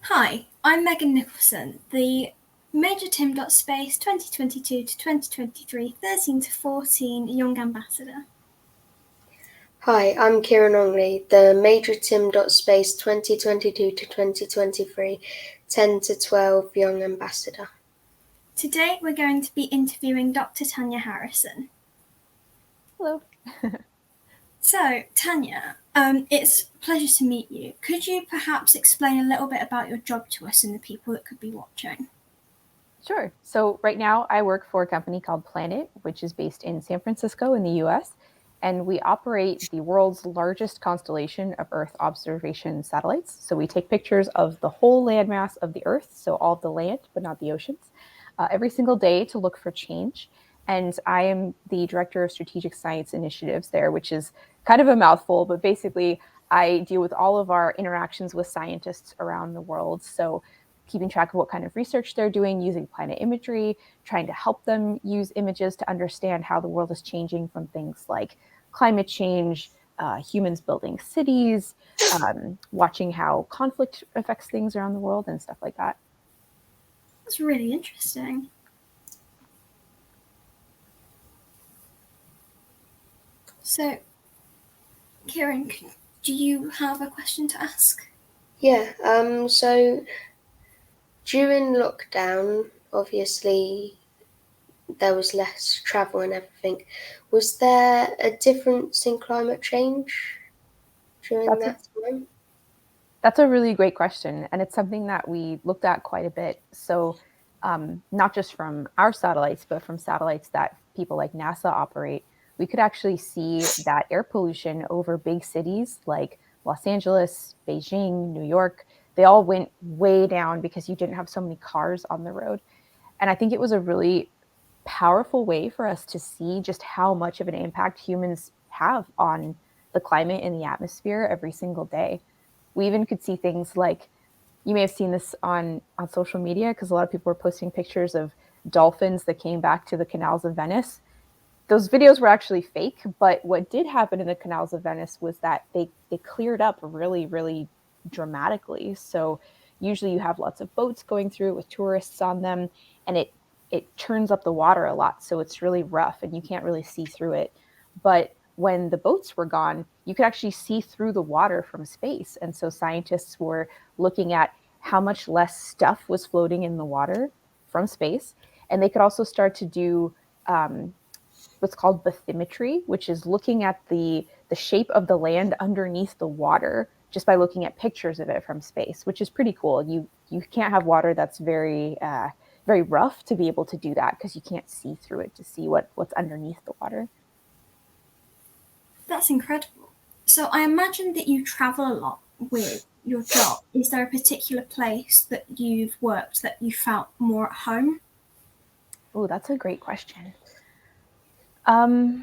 Hi, I'm Megan Nicholson, the MajorTim.space 2022 to 2023 13 to 14 Young Ambassador. Hi, I'm Kieran Ongley, the MajorTim.space 2022 to 2023 10 to 12 Young Ambassador. Today we're going to be interviewing Dr. Tanya Harrison. Hello. So, Tanya, it's a pleasure to meet you. Could you perhaps explain a little bit about your job to us and the people that could be watching? Sure. So right now I work for a company called Planet, which is based in San Francisco in the US. And we operate the world's largest constellation of Earth observation satellites. So we take pictures of the whole landmass of the Earth, so all of the land, but not the oceans, every single day to look for change. And I am the director of strategic science initiatives there, which is kind of a mouthful, but basically I deal with all of our interactions with scientists around the world. So keeping track of what kind of research they're doing using planet imagery, trying to help them use images to understand how the world is changing from things like climate change, humans building cities, watching how conflict affects things around the world and stuff like that. That's really interesting. So, Kieran, do you have a question to ask? Yeah, so during lockdown, obviously there was less travel and everything. Was there a difference in climate change during that time? That's a really great question. And it's something that we looked at quite a bit. So not just from our satellites, but from satellites that people like NASA operate, we could actually see that air pollution over big cities like Los Angeles, Beijing, New York, they all went way down because you didn't have so many cars on the road. And I think it was a really powerful way for us to see just how much of an impact humans have on the climate and the atmosphere every single day. We even could see things like, you may have seen this on social media because a lot of people were posting pictures of dolphins that came back to the canals of Venice. Those videos were actually fake, but what did happen in the canals of Venice was that they cleared up really, really dramatically. So usually you have lots of boats going through with tourists on them, and it turns up the water a lot. So it's really rough and you can't really see through it. But when the boats were gone, you could actually see through the water from space. And so scientists were looking at how much less stuff was floating in the water from space. And they could also start to do what's called bathymetry, which is looking at the shape of the land underneath the water just by looking at pictures of it from space, which is pretty cool. You can't have water that's very very rough to be able to do that because you can't see through it to see what's underneath the water. That's incredible. So I imagine that you travel a lot with your job. Is there a particular place that you've worked that you felt more at home? Oh, that's a great question. I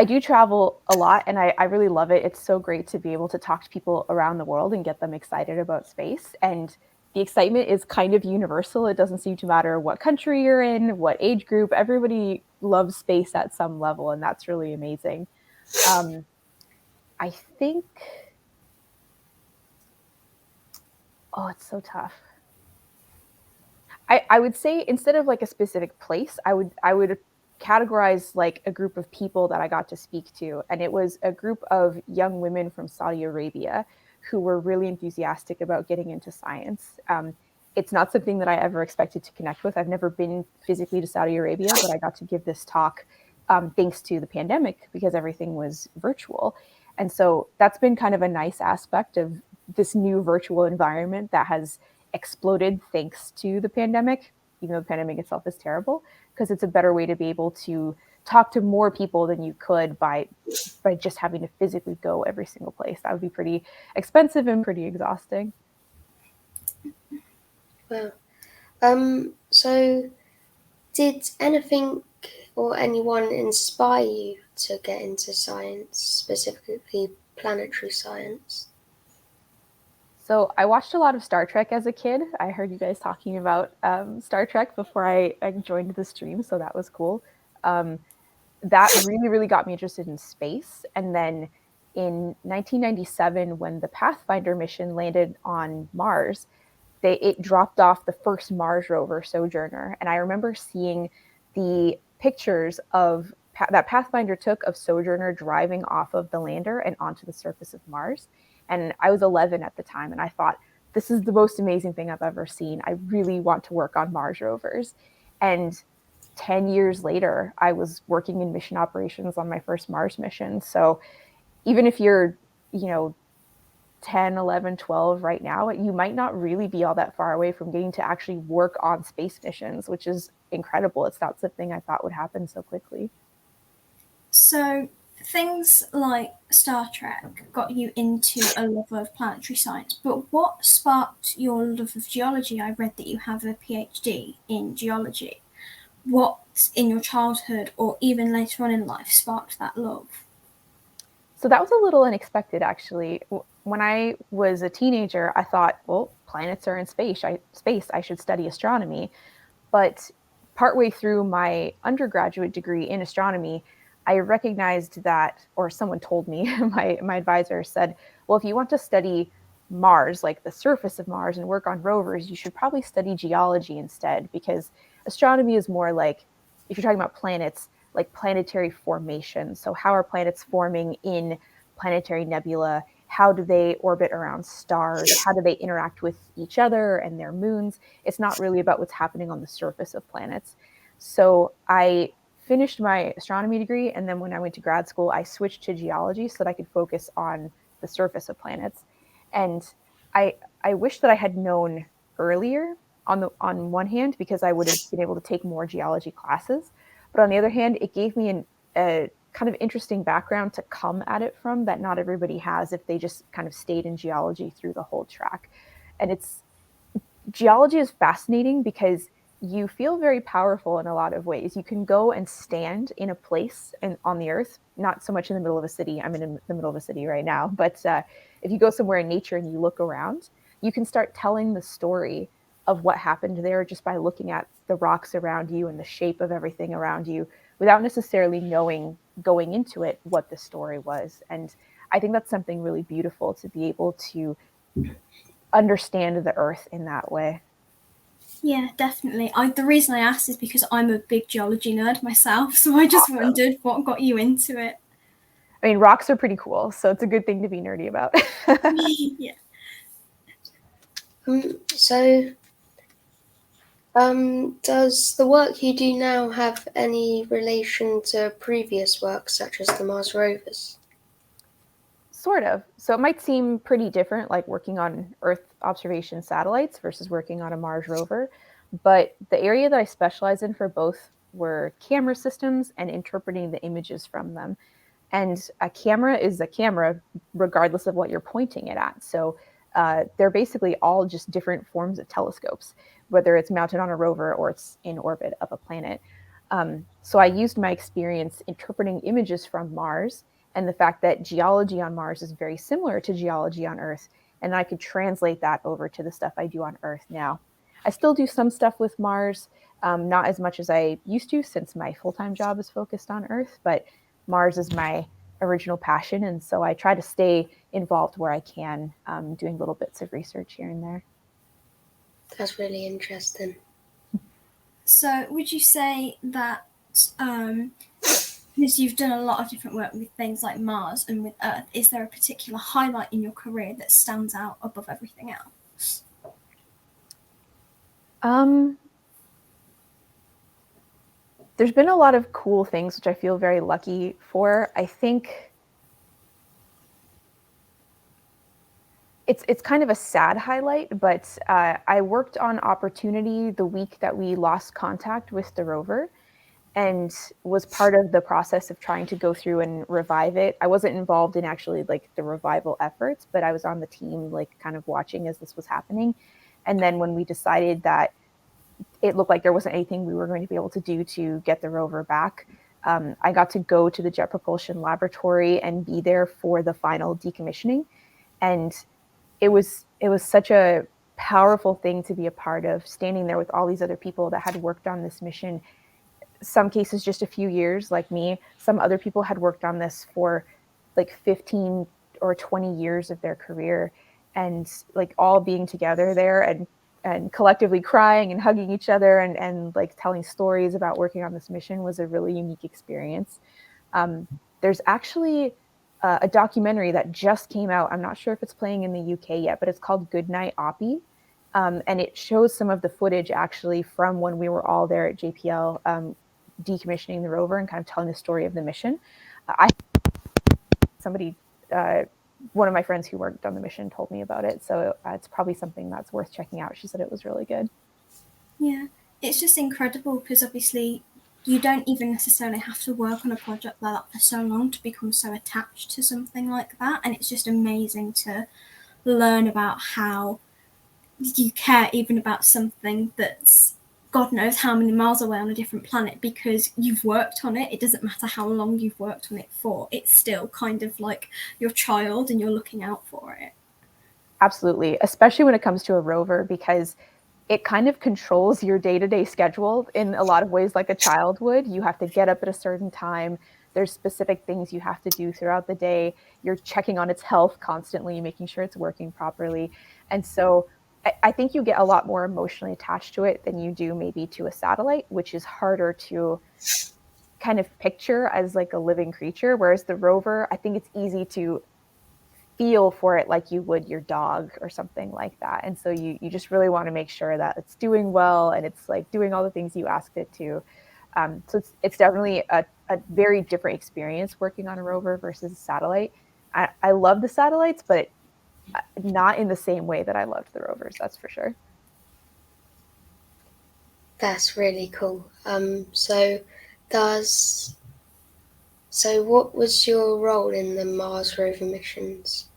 do travel a lot and I really love it. It's so great to be able to talk to people around the world and get them excited about space. And the excitement is kind of universal. It doesn't seem to matter what country you're in, what age group, everybody loves space at some level. And that's really amazing. I think, oh, it's so tough. I would say instead of like a specific place, I would categorize like a group of people that I got to speak to. And it was a group of young women from Saudi Arabia who were really enthusiastic about getting into science. It's not something that I ever expected to connect with. I've never been physically to Saudi Arabia, but I got to give this talk thanks to the pandemic because everything was virtual. And so that's been kind of a nice aspect of this new virtual environment that has exploded thanks to the pandemic, even though the pandemic itself is terrible, because it's a better way to be able to talk to more people than you could by just having to physically go every single place. That would be pretty expensive and pretty exhausting. Wow. So did anything or anyone inspire you to get into science, specifically planetary science? So I watched a lot of Star Trek as a kid. I heard you guys talking about Star Trek before I joined the stream, so that was cool. That really, really got me interested in space. And then in 1997, when the Pathfinder mission landed on Mars, it dropped off the first Mars Rover Sojourner. And I remember seeing the pictures of that Pathfinder took of Sojourner driving off of the lander and onto the surface of Mars. And I was 11 at the time, and I thought, this is the most amazing thing I've ever seen. I really want to work on Mars rovers. And 10 years later, I was working in mission operations on my first Mars mission. So even if you're, 10, 11, 12 right now, you might not really be all that far away from getting to actually work on space missions, which is incredible. It's not something I thought would happen so quickly. So things like Star Trek got you into a love of planetary science, but what sparked your love of geology? I read that you have a PhD in geology. What in your childhood or even later on in life sparked that love? So that was a little unexpected, actually. When I was a teenager, I thought, well, planets are in space. I should study astronomy. But partway through my undergraduate degree in astronomy, I recognized that, or someone told me, my advisor said, well, if you want to study Mars, like the surface of Mars, and work on rovers, you should probably study geology instead, because astronomy is more like, if you're talking about planets, like planetary formation. So how are planets forming in planetary nebula? How do they orbit around stars? How do they interact with each other and their moons? It's not really about what's happening on the surface of planets. So I finished my astronomy degree, and then when I went to grad school, I switched to geology so that I could focus on the surface of planets. And I wish that I had known earlier on one hand, because I would have been able to take more geology classes. But on the other hand, it gave me a kind of interesting background to come at it from that not everybody has if they just kind of stayed in geology through the whole track. And geology is fascinating because you feel very powerful in a lot of ways. You can go and stand in a place on the earth, not so much in the middle of a city. I'm in the middle of a city right now. But if you go somewhere in nature and you look around, you can start telling the story of what happened there just by looking at the rocks around you and the shape of everything around you without necessarily knowing going into it what the story was. And I think that's something really beautiful, to be able to understand the earth in that way. Yeah, definitely. The reason I asked is because I'm a big geology nerd myself, so I just wondered what got you into it. I mean, rocks are pretty cool, so it's a good thing to be nerdy about. Yeah. Does the work you do now have any relation to previous work, such as the Mars Rovers? Sort of. So it might seem pretty different, like working on Earth observation satellites versus working on a Mars rover. But the area that I specialize in for both were camera systems and interpreting the images from them. And a camera is a camera regardless of what you're pointing it at. So they're basically all just different forms of telescopes, whether it's mounted on a rover or it's in orbit of a planet. So I used my experience interpreting images from Mars and the fact that geology on Mars is very similar to geology on Earth, and I could translate that over to the stuff I do on Earth now. I still do some stuff with Mars, not as much as I used to since my full-time job is focused on Earth, but Mars is my original passion, and so I try to stay involved where I can, doing little bits of research here and there. That's really interesting. So would you say that, because you've done a lot of different work with things like Mars and with Earth, is there a particular highlight in your career that stands out above everything else? There's been a lot of cool things which I feel very lucky for. I think it's kind of a sad highlight, but I worked on Opportunity the week that we lost contact with the rover, and was part of the process of trying to go through and revive it. I wasn't involved in actually like the revival efforts, but I was on the team, like kind of watching as this was happening. And then when we decided that it looked like there wasn't anything we were going to be able to do to get the rover back, I got to go to the Jet Propulsion Laboratory and be there for the final decommissioning. And it was such a powerful thing to be a part of, standing there with all these other people that had worked on this mission. Some cases just a few years, like me. Some other people had worked on this for like 15 or 20 years of their career, and like all being together there and collectively crying and hugging each other and like telling stories about working on this mission was a really unique experience. There's actually a documentary that just came out. I'm not sure if it's playing in the UK yet, but it's called Goodnight Oppie. And it shows some of the footage actually from when we were all there at JPL, decommissioning the rover and kind of telling the story of the mission. Somebody, one of my friends who worked on the mission told me about it. So it's probably something that's worth checking out. She said it was really good. Yeah, it's just incredible because obviously you don't even necessarily have to work on a project like that for so long to become so attached to something like that. And it's just amazing to learn about how you care even about something that's God knows how many miles away on a different planet because you've worked on it. It doesn't matter how long you've worked on it for. It's still kind of like your child and you're looking out for it. Absolutely, especially when it comes to a rover, because it kind of controls your day-to-day schedule in a lot of ways like a child would. You have to get up at a certain time. There's specific things you have to do throughout the day. You're checking on its health constantly, making sure it's working properly. And so I think you get a lot more emotionally attached to it than you do maybe to a satellite, which is harder to kind of picture as like a living creature. Whereas the rover, I think it's easy to feel for it like you would your dog or something like that. And so you just really want to make sure that it's doing well and it's like doing all the things you asked it to. So it's definitely a very different experience working on a rover versus a satellite. I love the satellites, but not in the same way that I loved the rovers, that's for sure. That's really cool. So what was your role in the Mars Rover missions?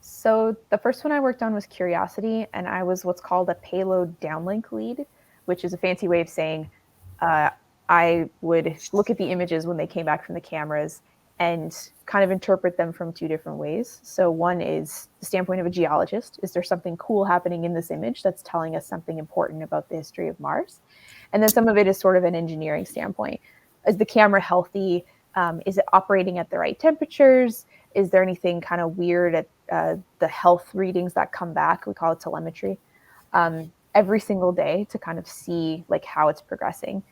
So the first one I worked on was Curiosity, and I was what's called a payload downlink lead, which is a fancy way of saying I would look at the images when they came back from the cameras and kind of interpret them from two different ways. So one is the standpoint of a geologist. Is there something cool happening in this image that's telling us something important about the history of Mars? And then some of it is sort of an engineering standpoint. Is the camera healthy? Is it operating at the right temperatures? Is there anything kind of weird at the health readings that come back? We call it telemetry. Every single day to kind of see like how it's progressing.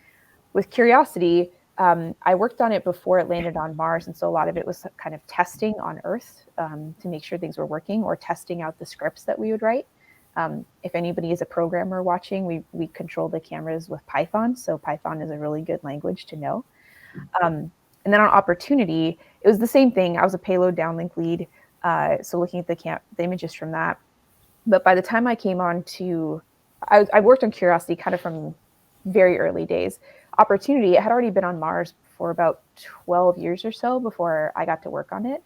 With Curiosity, I worked on it before it landed on Mars, and so a lot of it was kind of testing on Earth to make sure things were working, or testing out the scripts that we would write. If anybody is a programmer watching, we control the cameras with Python, so Python is a really good language to know. And then on Opportunity, it was the same thing. I was a payload downlink lead, so looking at the images from that. But by the time I came on to, I worked on Curiosity kind of from very early days. Opportunity, it had already been on Mars for about 12 years or so before I got to work on it.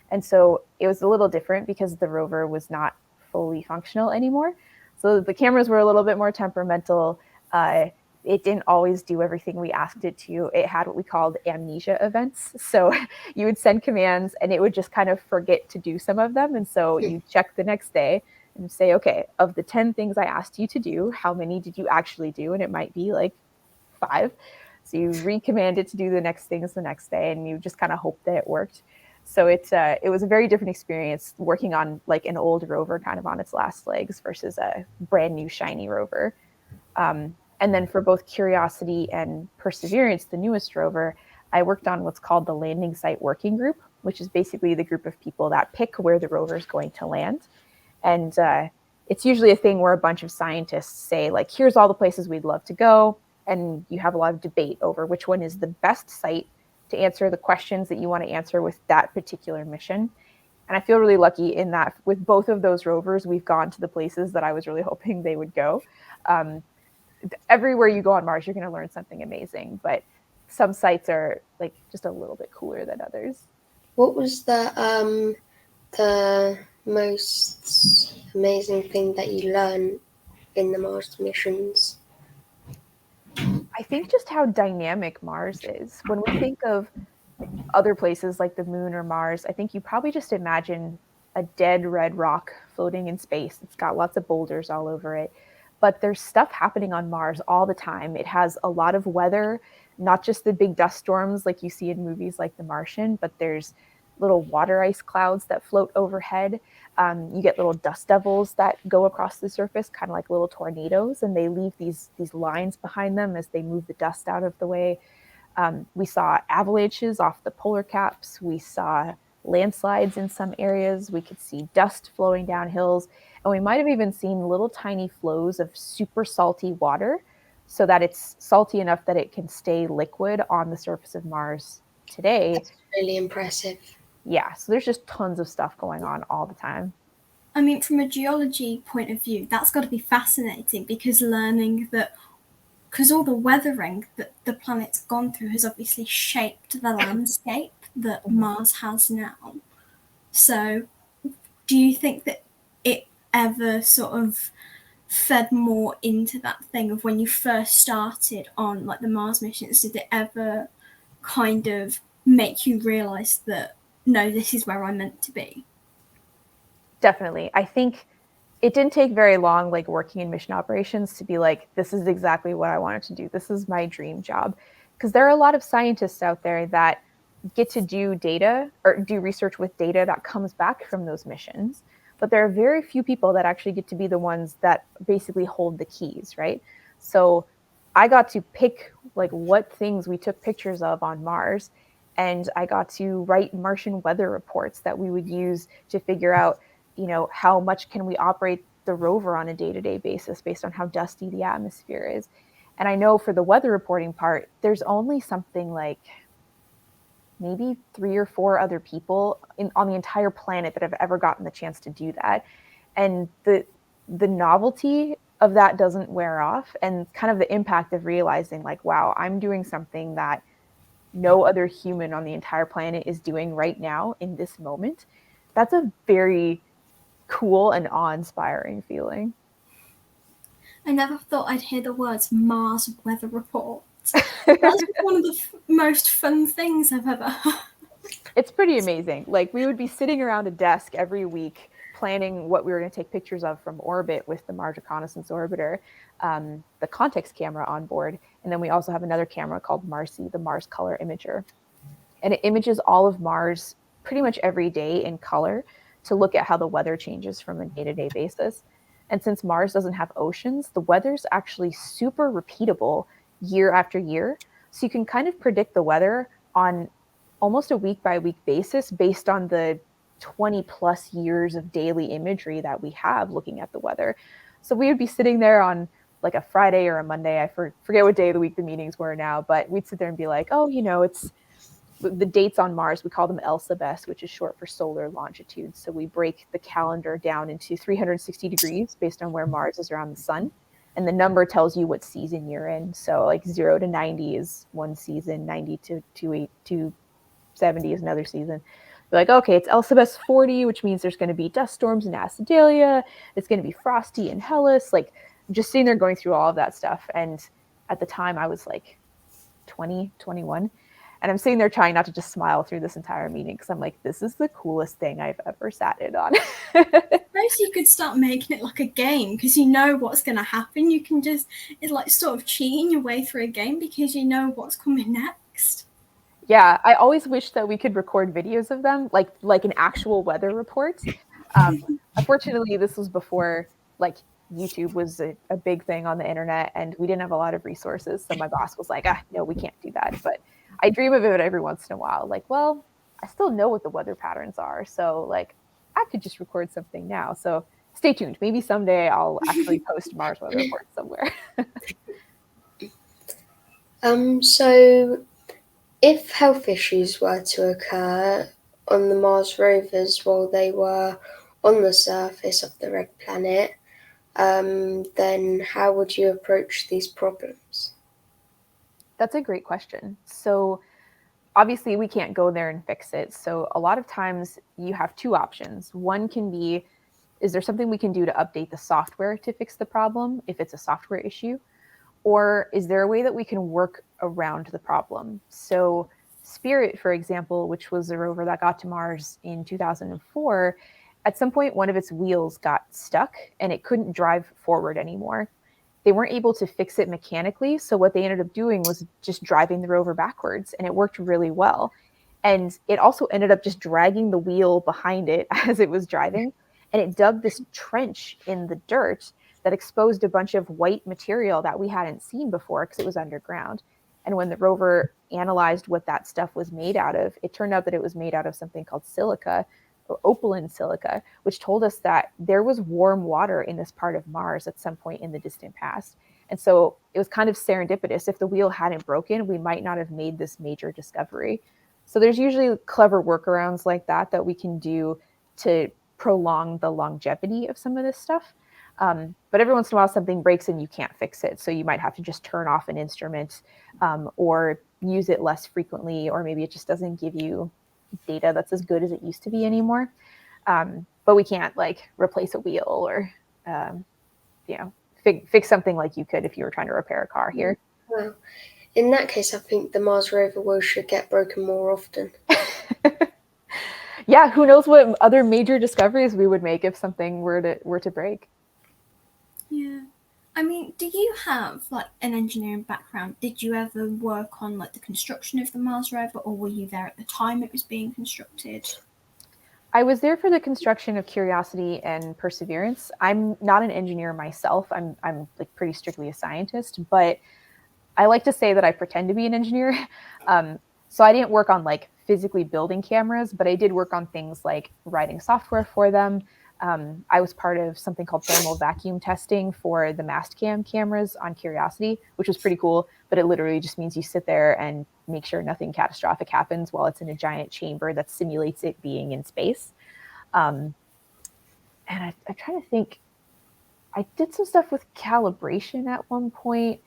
And so it was a little different because the rover was not fully functional anymore. So the cameras were a little bit more temperamental. It didn't always do everything we asked it to. It had what we called amnesia events. So you would send commands and it would just kind of forget to do some of them. And so you check the next day and say, okay, of the 10 things I asked you to do, how many did you actually do? And it might be like 5. So you recommand it to do the next things the next day, and you just kind of hope that it worked. So it was a very different experience working on like an old rover kind of on its last legs versus a brand new shiny rover. And then for both Curiosity and Perseverance, the newest rover, I worked on what's called the Landing Site Working Group, which is basically the group of people that pick where the rover is going to land. And it's usually a thing where a bunch of scientists say, like, here's all the places we'd love to go. And you have a lot of debate over which one is the best site to answer the questions that you want to answer with that particular mission. And I feel really lucky in that with both of those rovers, we've gone to the places that I was really hoping they would go. Everywhere you go on Mars, you're going to learn something amazing, but some sites are like just a little bit cooler than others. What was the most amazing thing that you learned in the Mars missions? I think just how dynamic Mars is. When we think of other places like the moon or Mars, I think you probably just imagine a dead red rock floating in space. It's got lots of boulders all over it. But there's stuff happening on Mars all the time. It has a lot of weather, not just the big dust storms like you see in movies like The Martian, but there's little water ice clouds that float overhead. You get little dust devils that go across the surface, kind of like little tornadoes, and they leave these lines behind them as they move the dust out of the way. We saw avalanches off the polar caps. We saw landslides in some areas. We could see dust flowing down hills. And we might have even seen little tiny flows of super salty water so that it's salty enough that it can stay liquid on the surface of Mars today. That's really impressive. Yeah, so there's just tons of stuff going on all the time. I mean, from a geology point of view, that's got to be fascinating, because learning that, because all the weathering that the planet's gone through has obviously shaped the landscape that Mars has now. So do you think that it ever sort of fed more into that thing of when you first started on like the Mars missions? Did it ever kind of make you realize that, no, this is where I'm meant to be? Definitely. I think it didn't take very long, like working in mission operations, to be like, this is exactly what I wanted to do. This is my dream job. Because there are a lot of scientists out there that get to do data or do research with data that comes back from those missions. But there are very few people that actually get to be the ones that basically hold the keys, right? So I got to pick like what things we took pictures of on Mars. And I got to write Martian weather reports that we would use to figure out, how much can we operate the rover on a day-to-day basis based on how dusty the atmosphere is. And I know for the weather reporting part, there's only something like maybe 3 or 4 other people on the entire planet that have ever gotten the chance to do that. And the novelty of that doesn't wear off, and kind of the impact of realizing like, wow, I'm doing something that no other human on the entire planet is doing right now in this moment. That's a very cool and awe-inspiring feeling. I never thought I'd hear the words Mars weather report. That's one of the most fun things I've ever heard. It's pretty amazing. Like, we would be sitting around a desk every week planning what we were going to take pictures of from orbit with the Mars Reconnaissance Orbiter, the context camera on board. And then we also have another camera called Marcy, the Mars Color Imager. And it images all of Mars pretty much every day in color to look at how the weather changes from a day-to-day basis. And since Mars doesn't have oceans, the weather's actually super repeatable year after year. So you can kind of predict the weather on almost a week-by-week basis based on the 20 plus years of daily imagery that we have looking at the weather. So we would be sitting there on like a Friday or a Monday, I forget what day of the week the meetings were now, but we'd sit there and be like, oh, it's the dates on Mars, we call them LSBS, which is short for solar longitude. So we break the calendar down into 360 degrees based on where Mars is around the sun. And the number tells you what season you're in. So like 0 to 90 is one season, 90 to 270 is another season. You're like, okay, it's LSBS 40, which means there's going to be dust storms in Acidalia. It's going to be frosty in Hellas. Like, just sitting there going through all of that stuff. And at the time I was like 20, 21. And I'm sitting there trying not to just smile through this entire meeting, because I'm like, this is the coolest thing I've ever sat in on. Maybe you could start making it like a game, because you know what's going to happen. You can just, it's like sort of cheating your way through a game because you know what's coming next. Yeah, I always wish that we could record videos of them, like an actual weather report. Unfortunately, this was before like YouTube was a big thing on the internet, and we didn't have a lot of resources. So my boss was like, no, we can't do that. But I dream of it every once in a while. Like, well, I still know what the weather patterns are. So like, I could just record something now. So stay tuned. Maybe someday I'll actually post Mars weather reports somewhere. So if health issues were to occur on the Mars rovers while they were on the surface of the red planet, then how would you approach these problems? That's a great question. So obviously we can't go there and fix it. So a lot of times you have 2 options. One can be, is there something we can do to update the software to fix the problem if it's a software issue? Or is there a way that we can work around the problem? So Spirit, for example, which was a rover that got to Mars in 2004, at some point one of its wheels got stuck and it couldn't drive forward anymore. They weren't able to fix it mechanically. So what they ended up doing was just driving the rover backwards, and it worked really well. And it also ended up just dragging the wheel behind it as it was driving. And it dug this trench in the dirt that exposed a bunch of white material that we hadn't seen before because it was underground. And when the rover analyzed what that stuff was made out of, it turned out that it was made out of something called silica, or opaline silica, which told us that there was warm water in this part of Mars at some point in the distant past. And so it was kind of serendipitous. If the wheel hadn't broken, we might not have made this major discovery. So there's usually clever workarounds like that we can do to prolong the longevity of some of this stuff. But every once in a while, something breaks and you can't fix it. So you might have to just turn off an instrument or use it less frequently, or maybe it just doesn't give you data that's as good as it used to be anymore. But we can't like replace a wheel or, fix something like you could if you were trying to repair a car here. Well, in that case, I think the Mars Rover wheel should get broken more often. Yeah, who knows what other major discoveries we would make if something were to break. Yeah. I mean, do you have like an engineering background? Did you ever work on like the construction of the Mars Rover, or were you there at the time it was being constructed? I was there for the construction of Curiosity and Perseverance. I'm not an engineer myself. I'm like pretty strictly a scientist, but I like to say that I pretend to be an engineer. So I didn't work on like physically building cameras, but I did work on things like writing software for them. I was part of something called thermal vacuum testing for the Mastcam cameras on Curiosity, which was pretty cool. But it literally just means you sit there and make sure nothing catastrophic happens while it's in a giant chamber that simulates it being in space. And I'm trying to think. I did some stuff with calibration at one point.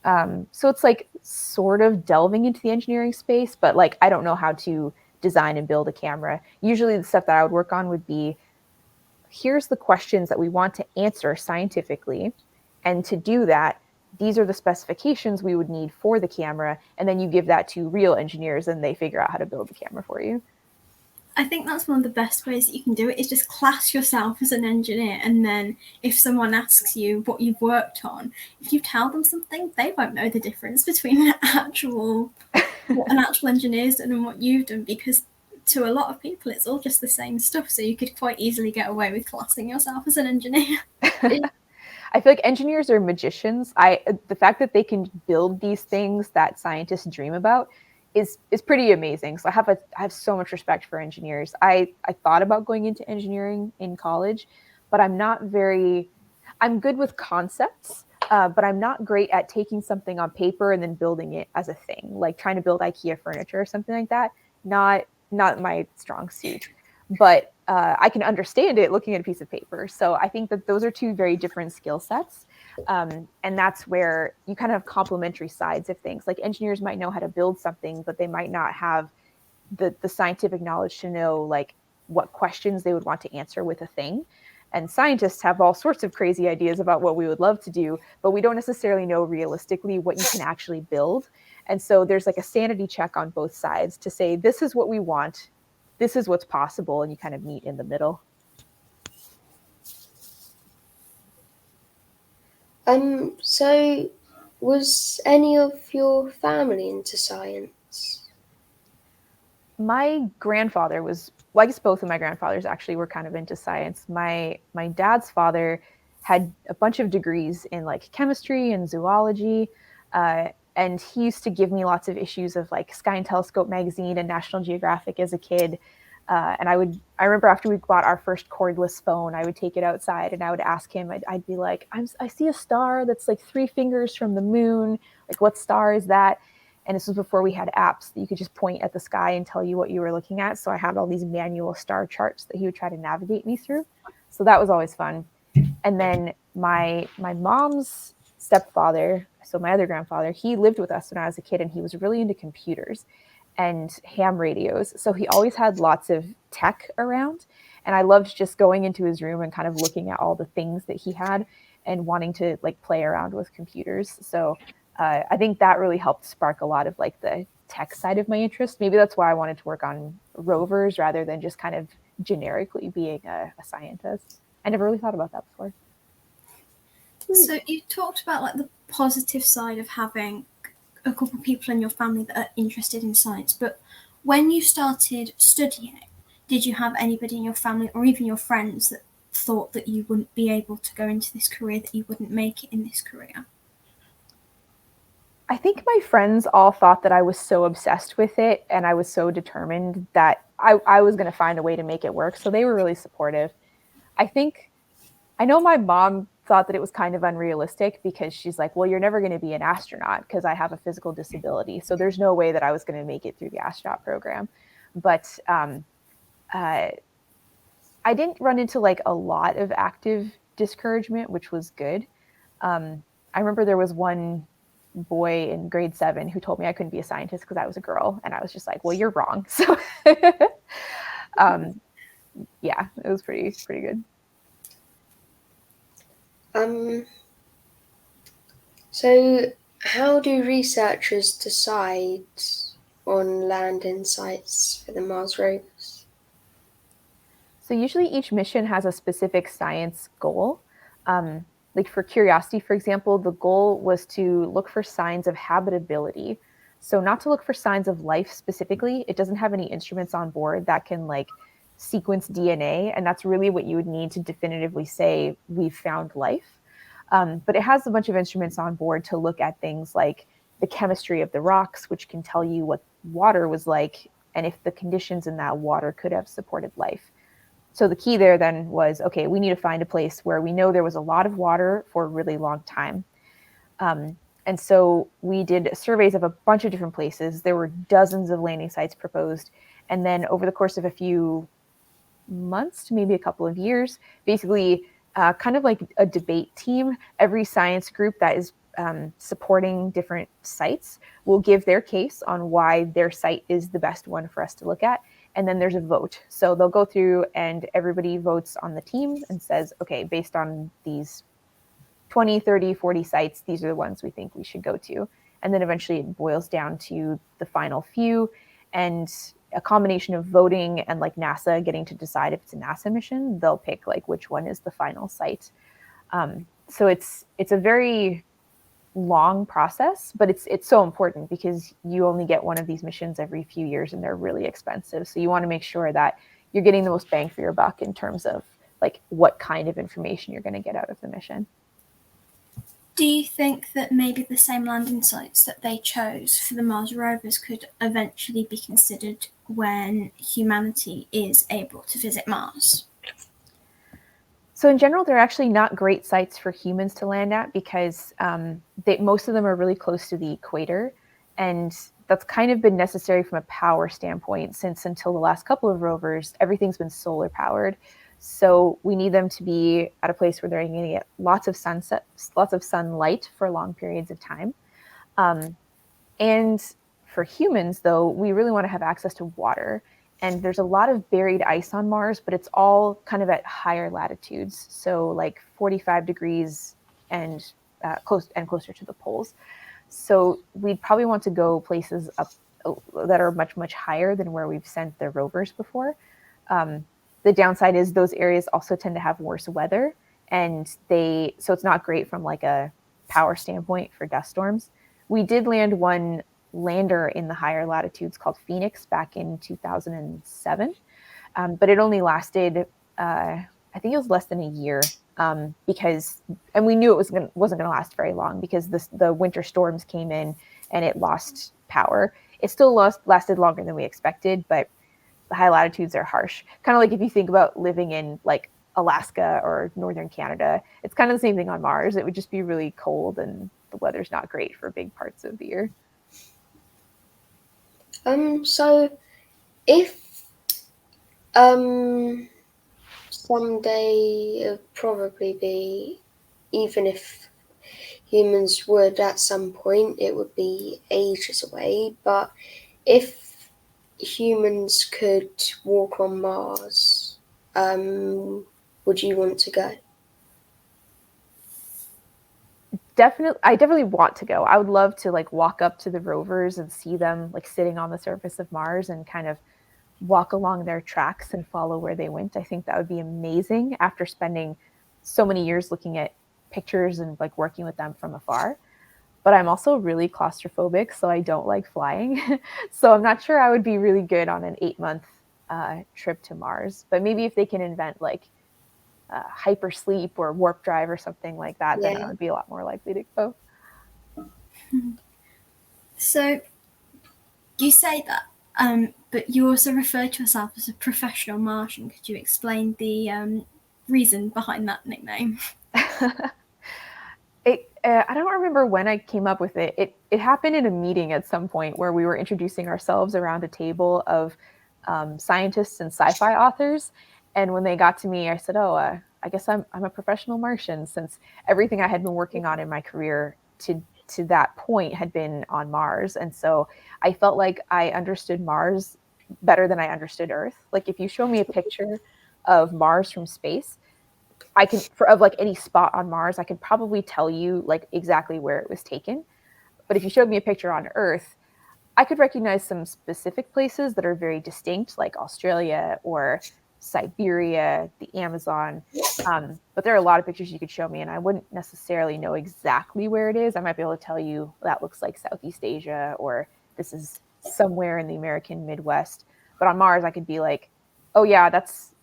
So it's like sort of delving into the engineering space, but like I don't know how to design and build a camera. Usually the stuff that I would work on would be, here's the questions that we want to answer scientifically. And to do that, these are the specifications we would need for the camera. And then you give that to real engineers and they figure out how to build the camera for you. I think that's one of the best ways that you can do it, is just class yourself as an engineer, and then if someone asks you what you've worked on, if you tell them something, they won't know the difference between what an actual engineer's done and what you've done, because to a lot of people it's all just the same stuff, so you could quite easily get away with classing yourself as an engineer. I feel like engineers are magicians. The fact that they can build these things that scientists dream about is pretty amazing. So I have so much respect for engineers. I thought about going into engineering in college, but I'm good with concepts, but I'm not great at taking something on paper and then building it as a thing, like trying to build IKEA furniture or something like that. Not my strong suit, but I can understand it looking at a piece of paper. So I think that those are two very different skill sets. And that's where you kind of have complementary sides of things. Like engineers might know how to build something, but they might not have the scientific knowledge to know like what questions they would want to answer with a thing. And scientists have all sorts of crazy ideas about what we would love to do, but we don't necessarily know realistically what you can actually build. And so there's like a sanity check on both sides to say, this is what we want, this is what's possible, and you kind of meet in the middle. So was any of your family into science? My grandfather was, well, I guess both of my grandfathers actually were kind of into science. My dad's father had a bunch of degrees in like chemistry and zoology. And he used to give me lots of issues of like Sky and Telescope magazine and National Geographic as a kid. And I remember after we bought our first cordless phone, I would take it outside and I would ask him, I'd be like, I see a star that's like 3 fingers from the moon. Like, what star is that? And this was before we had apps that you could just point at the sky and tell you what you were looking at. So I had all these manual star charts that he would try to navigate me through. So that was always fun. And then my mom's stepfather, so my other grandfather, he lived with us when I was a kid, and he was really into computers and ham radios. So he always had lots of tech around. And I loved just going into his room and kind of looking at all the things that he had and wanting to like play around with computers. So I think that really helped spark a lot of like the tech side of my interest. Maybe that's why I wanted to work on rovers rather than just kind of generically being a scientist. I never really thought about that before. So you talked about like the positive side of having a couple of people in your family that are interested in science, but when you started studying, did you have anybody in your family or even your friends that thought that you wouldn't be able to go into this career, that you wouldn't make it in this career? I think my friends all thought that I was so obsessed with it and I was so determined that I was going to find a way to make it work. So they were really supportive. I know my mom thought that it was kind of unrealistic because she's like, well, you're never going to be an astronaut because I have a physical disability. So there's no way that I was going to make it through the astronaut program. But I didn't run into like a lot of active discouragement, which was good. I remember there was one boy in grade 7 who told me I couldn't be a scientist because I was a girl. And I was just like, well, you're wrong. So yeah, it was pretty good. So how do researchers decide on landing sites for the Mars rovers? So usually each mission has a specific science goal. Like for Curiosity, for example, the goal was to look for signs of habitability. So not to look for signs of life specifically. It doesn't have any instruments on board that can like sequence DNA. And that's really what you would need to definitively say we've found life. But it has a bunch of instruments on board to look at things like the chemistry of the rocks, which can tell you what water was like and if the conditions in that water could have supported life. So the key there then was, okay, we need to find a place where we know there was a lot of water for a really long time. And so we did surveys of a bunch of different places. There were dozens of landing sites proposed. And then over the course of a few months to maybe a couple of years, basically kind of like a debate team, every science group that is supporting different sites will give their case on why their site is the best one for us to look at. And then there's a vote. So they'll go through and everybody votes on the team and says, okay, based on these 20, 30, 40 sites, these are the ones we think we should go to. And then eventually it boils down to the final few, and a combination of voting and like NASA getting to decide if it's a NASA mission, they'll pick like which one is the final site. So it's a very long process, but it's so important because you only get one of these missions every few years and they're really expensive. So you want to make sure that you're getting the most bang for your buck in terms of like what kind of information you're going to get out of the mission. Do you think that maybe the same landing sites that they chose for the Mars rovers could eventually be considered when humanity is able to visit Mars? So in general, they're actually not great sites for humans to land at because most of them are really close to the equator. And that's kind of been necessary from a power standpoint since until the last couple of rovers, everything's been solar powered. So we need them to be at a place where they're going to get lots of sunlight for long periods of time. And for humans, though, we really want to have access to water. And there's a lot of buried ice on Mars, but it's all kind of at higher latitudes. So like 45 degrees and closer to the poles. So we'd probably want to go places up that are much, much higher than where we've sent the rovers before. The downside is those areas also tend to have worse weather. So it's not great from like a power standpoint for dust storms. We did land one lander in the higher latitudes called Phoenix back in 2007. But it only lasted, I think it was less than a year and we knew it wasn't going to last very long because the winter storms came in and it lost power. It still lasted longer than we expected, but the high latitudes are harsh. Kind of like if you think about living in like Alaska or northern Canada, it's kind of the same thing on Mars. It would just be really cold and the weather's not great for big parts of the year. So if someday it'll probably be, even if humans would at some point, it would be ages away, but if humans could walk on Mars, would you want to go? I definitely want to go. I would love to like walk up to the rovers and see them like sitting on the surface of Mars and kind of walk along their tracks and follow where they went. I think that would be amazing after spending so many years looking at pictures and like working with them from afar. but I'm also really claustrophobic, so I don't like flying. So I'm not sure I would be really good on an 8-month trip to Mars. But maybe if they can invent like hypersleep or warp drive or something like that, then I would be a lot more likely to go. So you say that, but you also refer to yourself as a professional Martian. Could you explain the reason behind that nickname? I don't remember when I came up with it. It happened in a meeting at some point where we were introducing ourselves around a table of scientists and sci-fi authors. And when they got to me, I said, "Oh, I guess I'm a professional Martian," since everything I had been working on in my career to that point had been on Mars. And so I felt like I understood Mars better than I understood Earth. Like if you show me a picture of Mars from space, I can of like any spot on Mars, I could probably tell you like exactly where it was taken. But if you showed me a picture on Earth, I could recognize some specific places that are very distinct, like Australia or Siberia, the Amazon. But there are a lot of pictures you could show me, and I wouldn't necessarily know exactly where it is. I might be able to tell you that looks like Southeast Asia, or this is somewhere in the American Midwest. But on Mars, I could be like, oh yeah, that's,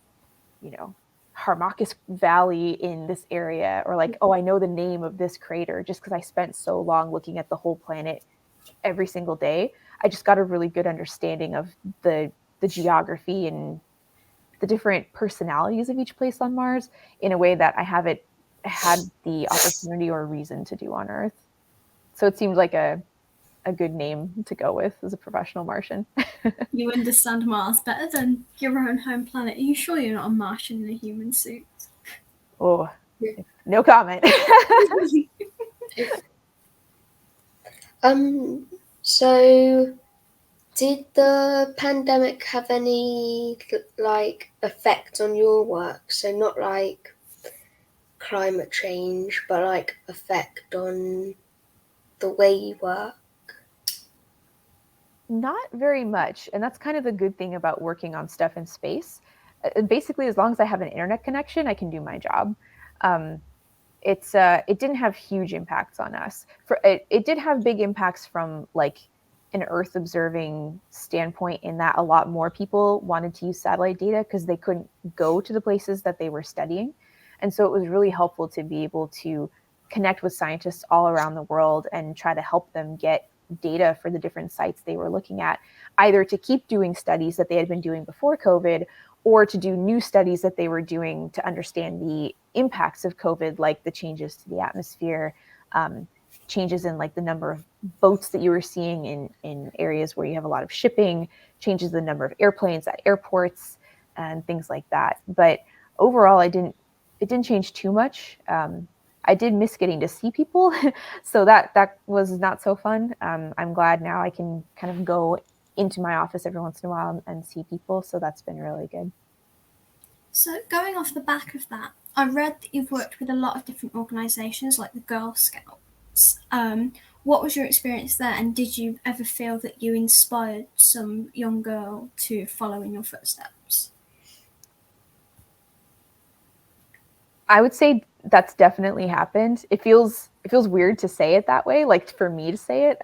you know, Harmachis Valley in this area, or like, oh, I know the name of this crater just because I spent so long looking at the whole planet every single day. I just got a really good understanding of the geography and the different personalities of each place on Mars in a way that I haven't had the opportunity or reason to do on Earth. So it seemed like a good name to go with as a professional Martian. You understand Mars better than your own home planet. Are you sure you're not a Martian in a human suit? Oh, no comment. So did the pandemic have any like effect on your work? So not like climate change, but like effect on the way you work? Not very much. And that's kind of the good thing about working on stuff in space. Basically, as long as I have an internet connection, I can do my job. Um, it didn't have huge impacts on us. It did have big impacts from like an Earth observing standpoint, in that a lot more people wanted to use satellite data because they couldn't go to the places that they were studying. And so it was really helpful to be able to connect with scientists all around the world and try to help them get data for the different sites they were looking at, either to keep doing studies that they had been doing before COVID, or to do new studies that they were doing to understand the impacts of COVID, like the changes to the atmosphere, changes in like the number of boats that you were seeing in areas where you have a lot of shipping, changes the number of airplanes at airports, and things like that. But overall, it didn't change too much. I did miss getting to see people, so that was not so fun. I'm glad now I can kind of go into my office every once in a while and see people, so that's been really good. So going off the back of that, I read that you've worked with a lot of different organisations like the Girl Scouts. What was your experience there, and did you ever feel that you inspired some young girl to follow in your footsteps? I would say that's definitely happened. It feels weird to say it that way, like for me to say it.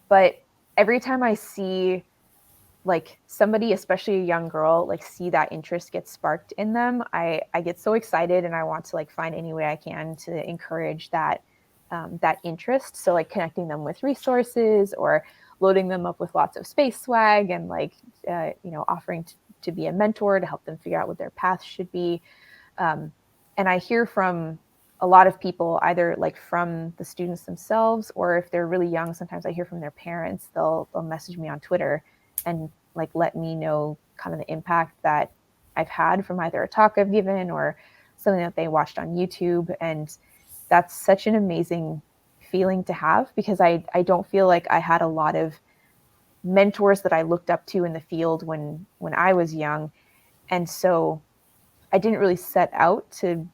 But every time I see like somebody, especially a young girl, like see that interest get sparked in them, I get so excited, and I want to like find any way I can to encourage that that interest. So like connecting them with resources, or loading them up with lots of space swag, and like offering to be a mentor to help them figure out what their path should be. And I hear from a lot of people, either like from the students themselves, or if they're really young, sometimes I hear from their parents. They'll message me on Twitter and like let me know kind of the impact that I've had from either a talk I've given or something that they watched on YouTube. And that's such an amazing feeling to have, because I don't feel like I had a lot of mentors that I looked up to in the field when I was young. And so I didn't really set out to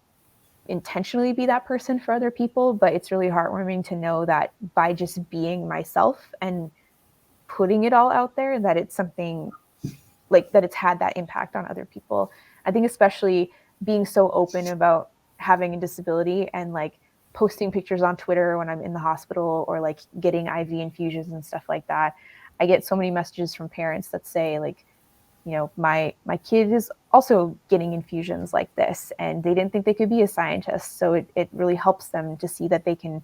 intentionally be that person for other people, but it's really heartwarming to know that by just being myself and putting it all out there, that it's something like that it's had that impact on other people. I think especially being so open about having a disability and like posting pictures on Twitter when I'm in the hospital, or like getting IV infusions and stuff like that, I get so many messages from parents that say like, you know, my kid is also getting infusions like this, and they didn't think they could be a scientist. So it really helps them to see that they can,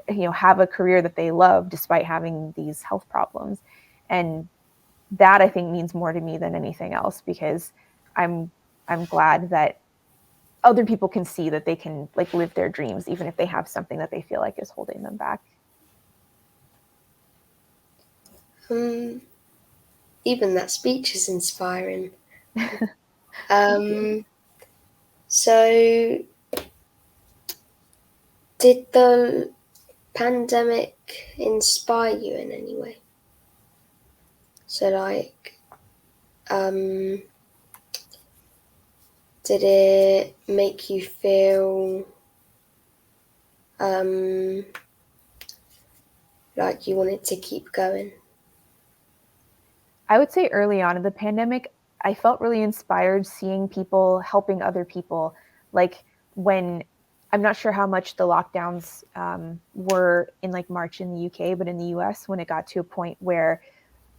you know, have a career that they love despite having these health problems. And that, I think, means more to me than anything else, because I'm glad that other people can see that they can like live their dreams, even if they have something that they feel like is holding them back. Even that speech is inspiring. So, did the pandemic inspire you in any way? So, like, did it make you feel like you wanted to keep going? I would say early on in the pandemic, I felt really inspired seeing people helping other people. Like when, I'm not sure how much the lockdowns were in like March in the UK, but in the US, when it got to a point where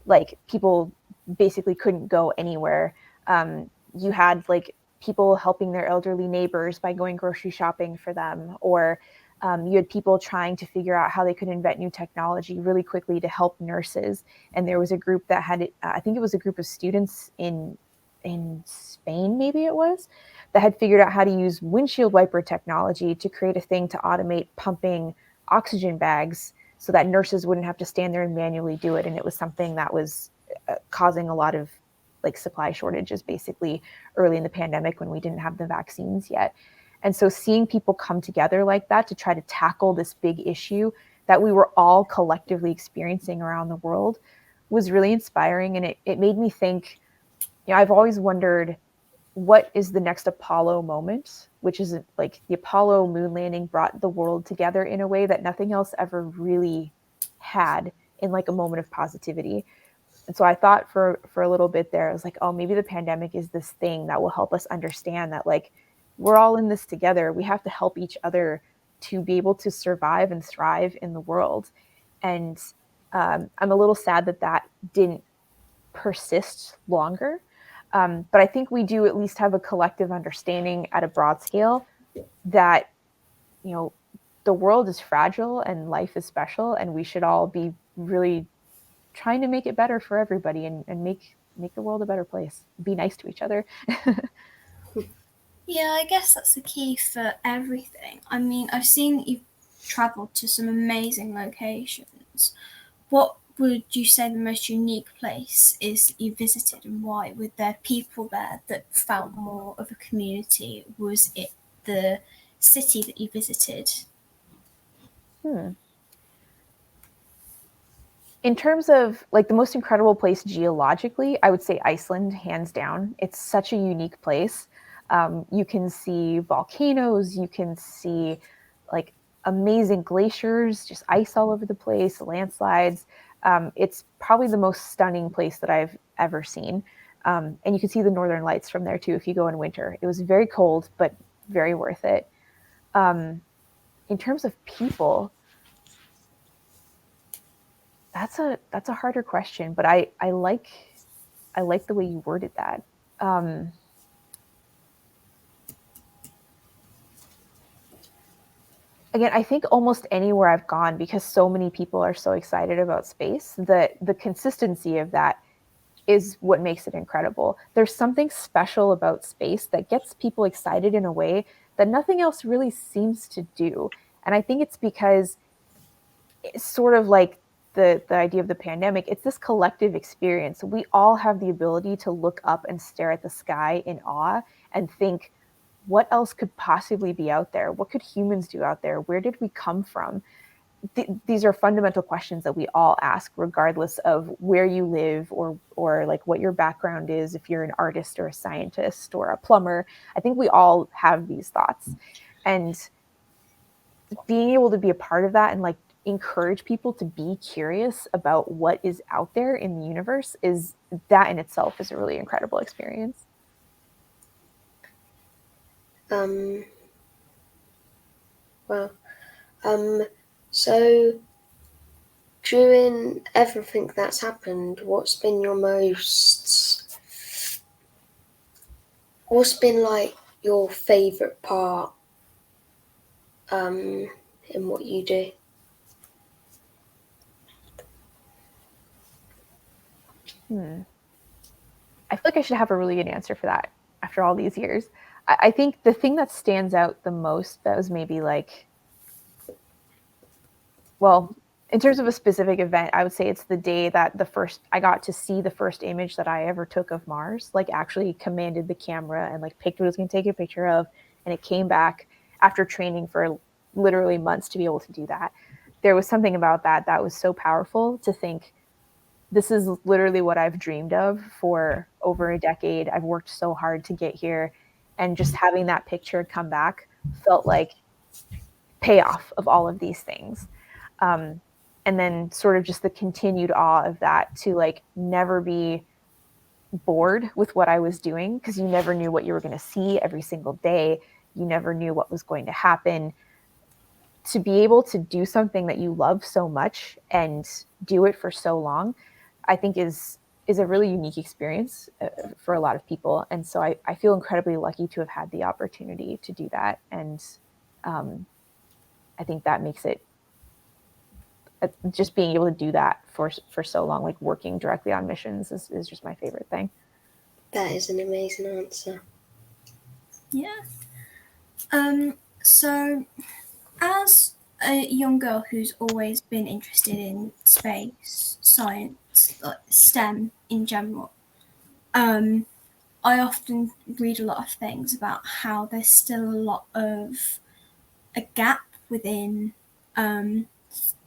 like people basically couldn't go anywhere, you had like people helping their elderly neighbors by going grocery shopping for them, or you had people trying to figure out how they could invent new technology really quickly to help nurses. And there was a group that had, I think it was a group of students in Spain, maybe it was, that had figured out how to use windshield wiper technology to create a thing to automate pumping oxygen bags so that nurses wouldn't have to stand there and manually do it. And it was something that was causing a lot of like supply shortages basically early in the pandemic when we didn't have the vaccines yet. And so seeing people come together like that to try to tackle this big issue that we were all collectively experiencing around the world was really inspiring. And it made me think, you know, I've always wondered, what is the next Apollo moment, which is like the Apollo moon landing brought the world together in a way that nothing else ever really had, in like a moment of positivity. And so I thought for a little bit there, I was like, oh, maybe the pandemic is this thing that will help us understand that like we're all in this together. We have to help each other to be able to survive and thrive in the world. And I'm a little sad that that didn't persist longer. But I think we do at least have a collective understanding at a broad scale that, you know, the world is fragile and life is special, and we should all be really trying to make it better for everybody, and make the world a better place. Be nice to each other. Yeah, I guess that's the key for everything. I mean, I've seen that you've travelled to some amazing locations. What would you say the most unique place is that you visited, and why? Were there people there that felt more of a community? Was it the city that you visited? In terms of like the most incredible place geologically, I would say Iceland, hands down. It's such a unique place. You can see volcanoes, you can see like amazing glaciers, just ice all over the place, landslides. It's probably the most stunning place that I've ever seen. And you can see the northern lights from there too if you go in winter. It was very cold, but very worth it. In terms of people, that's a harder question, but I like the way you worded that. Again, I think almost anywhere I've gone, because so many people are so excited about space, the consistency of that is what makes it incredible. There's something special about space that gets people excited in a way that nothing else really seems to do. And I think it's because it's sort of like the idea of the pandemic, it's this collective experience. We all have the ability to look up and stare at the sky in awe and think, what else could possibly be out there? What could humans do out there? Where did we come from? These are fundamental questions that we all ask, regardless of where you live, or like what your background is, if you're an artist or a scientist or a plumber. I think we all have these thoughts. And being able to be a part of that and like encourage people to be curious about what is out there in the universe, is that in itself is a really incredible experience. Well, so during everything that's happened, what's been like your favourite part in what you do? I feel like I should have a really good answer for that after all these years. I think the thing that stands out the most that was maybe like, well, in terms of a specific event, I would say it's the day that I got to see the first image that I ever took of Mars, like actually commanded the camera and like picked what I was going to take a picture of. And it came back after training for literally months to be able to do that. There was something about that was so powerful to think, this is literally what I've dreamed of for over a decade. I've worked so hard to get here. And just having that picture come back felt like payoff of all of these things. And then sort of just the continued awe of that, to like never be bored with what I was doing, because you never knew what you were going to see every single day. You never knew what was going to happen. To be able to do something that you love so much and do it for so long, I think is a really unique experience for a lot of people. And so I feel incredibly lucky to have had the opportunity to do that. And I think that makes it, just being able to do that for so long, like working directly on missions, is just my favorite thing. That is an amazing answer. Yeah. So, as a young girl who's always been interested in space, science, like STEM in general, I often read a lot of things about how there's still a lot of a gap within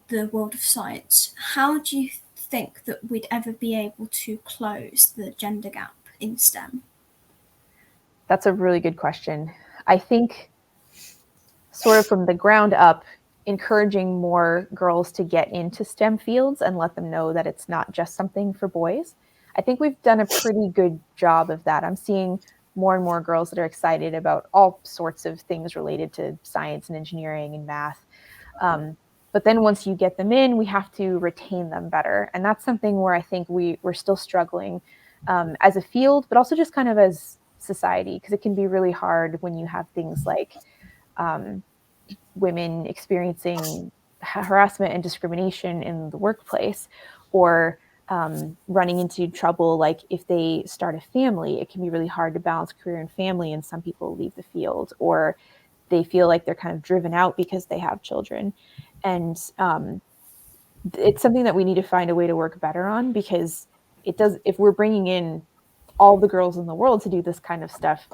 the world of science. How do you think that we'd ever be able to close the gender gap in STEM? That's a really good question. I think sort of from the ground up, encouraging more girls to get into STEM fields and let them know that it's not just something for boys. I think we've done a pretty good job of that. I'm seeing more and more girls that are excited about all sorts of things related to science and engineering and math. But then once you get them in, we have to retain them better. And that's something where I think we're still struggling as a field, but also just kind of as society, because it can be really hard when you have things like women experiencing harassment and discrimination in the workplace, or running into trouble. Like if they start a family, it can be really hard to balance career and family, and some people leave the field, or they feel like they're kind of driven out because they have children. And it's something that we need to find a way to work better on, because if we're bringing in all the girls in the world to do this kind of stuff,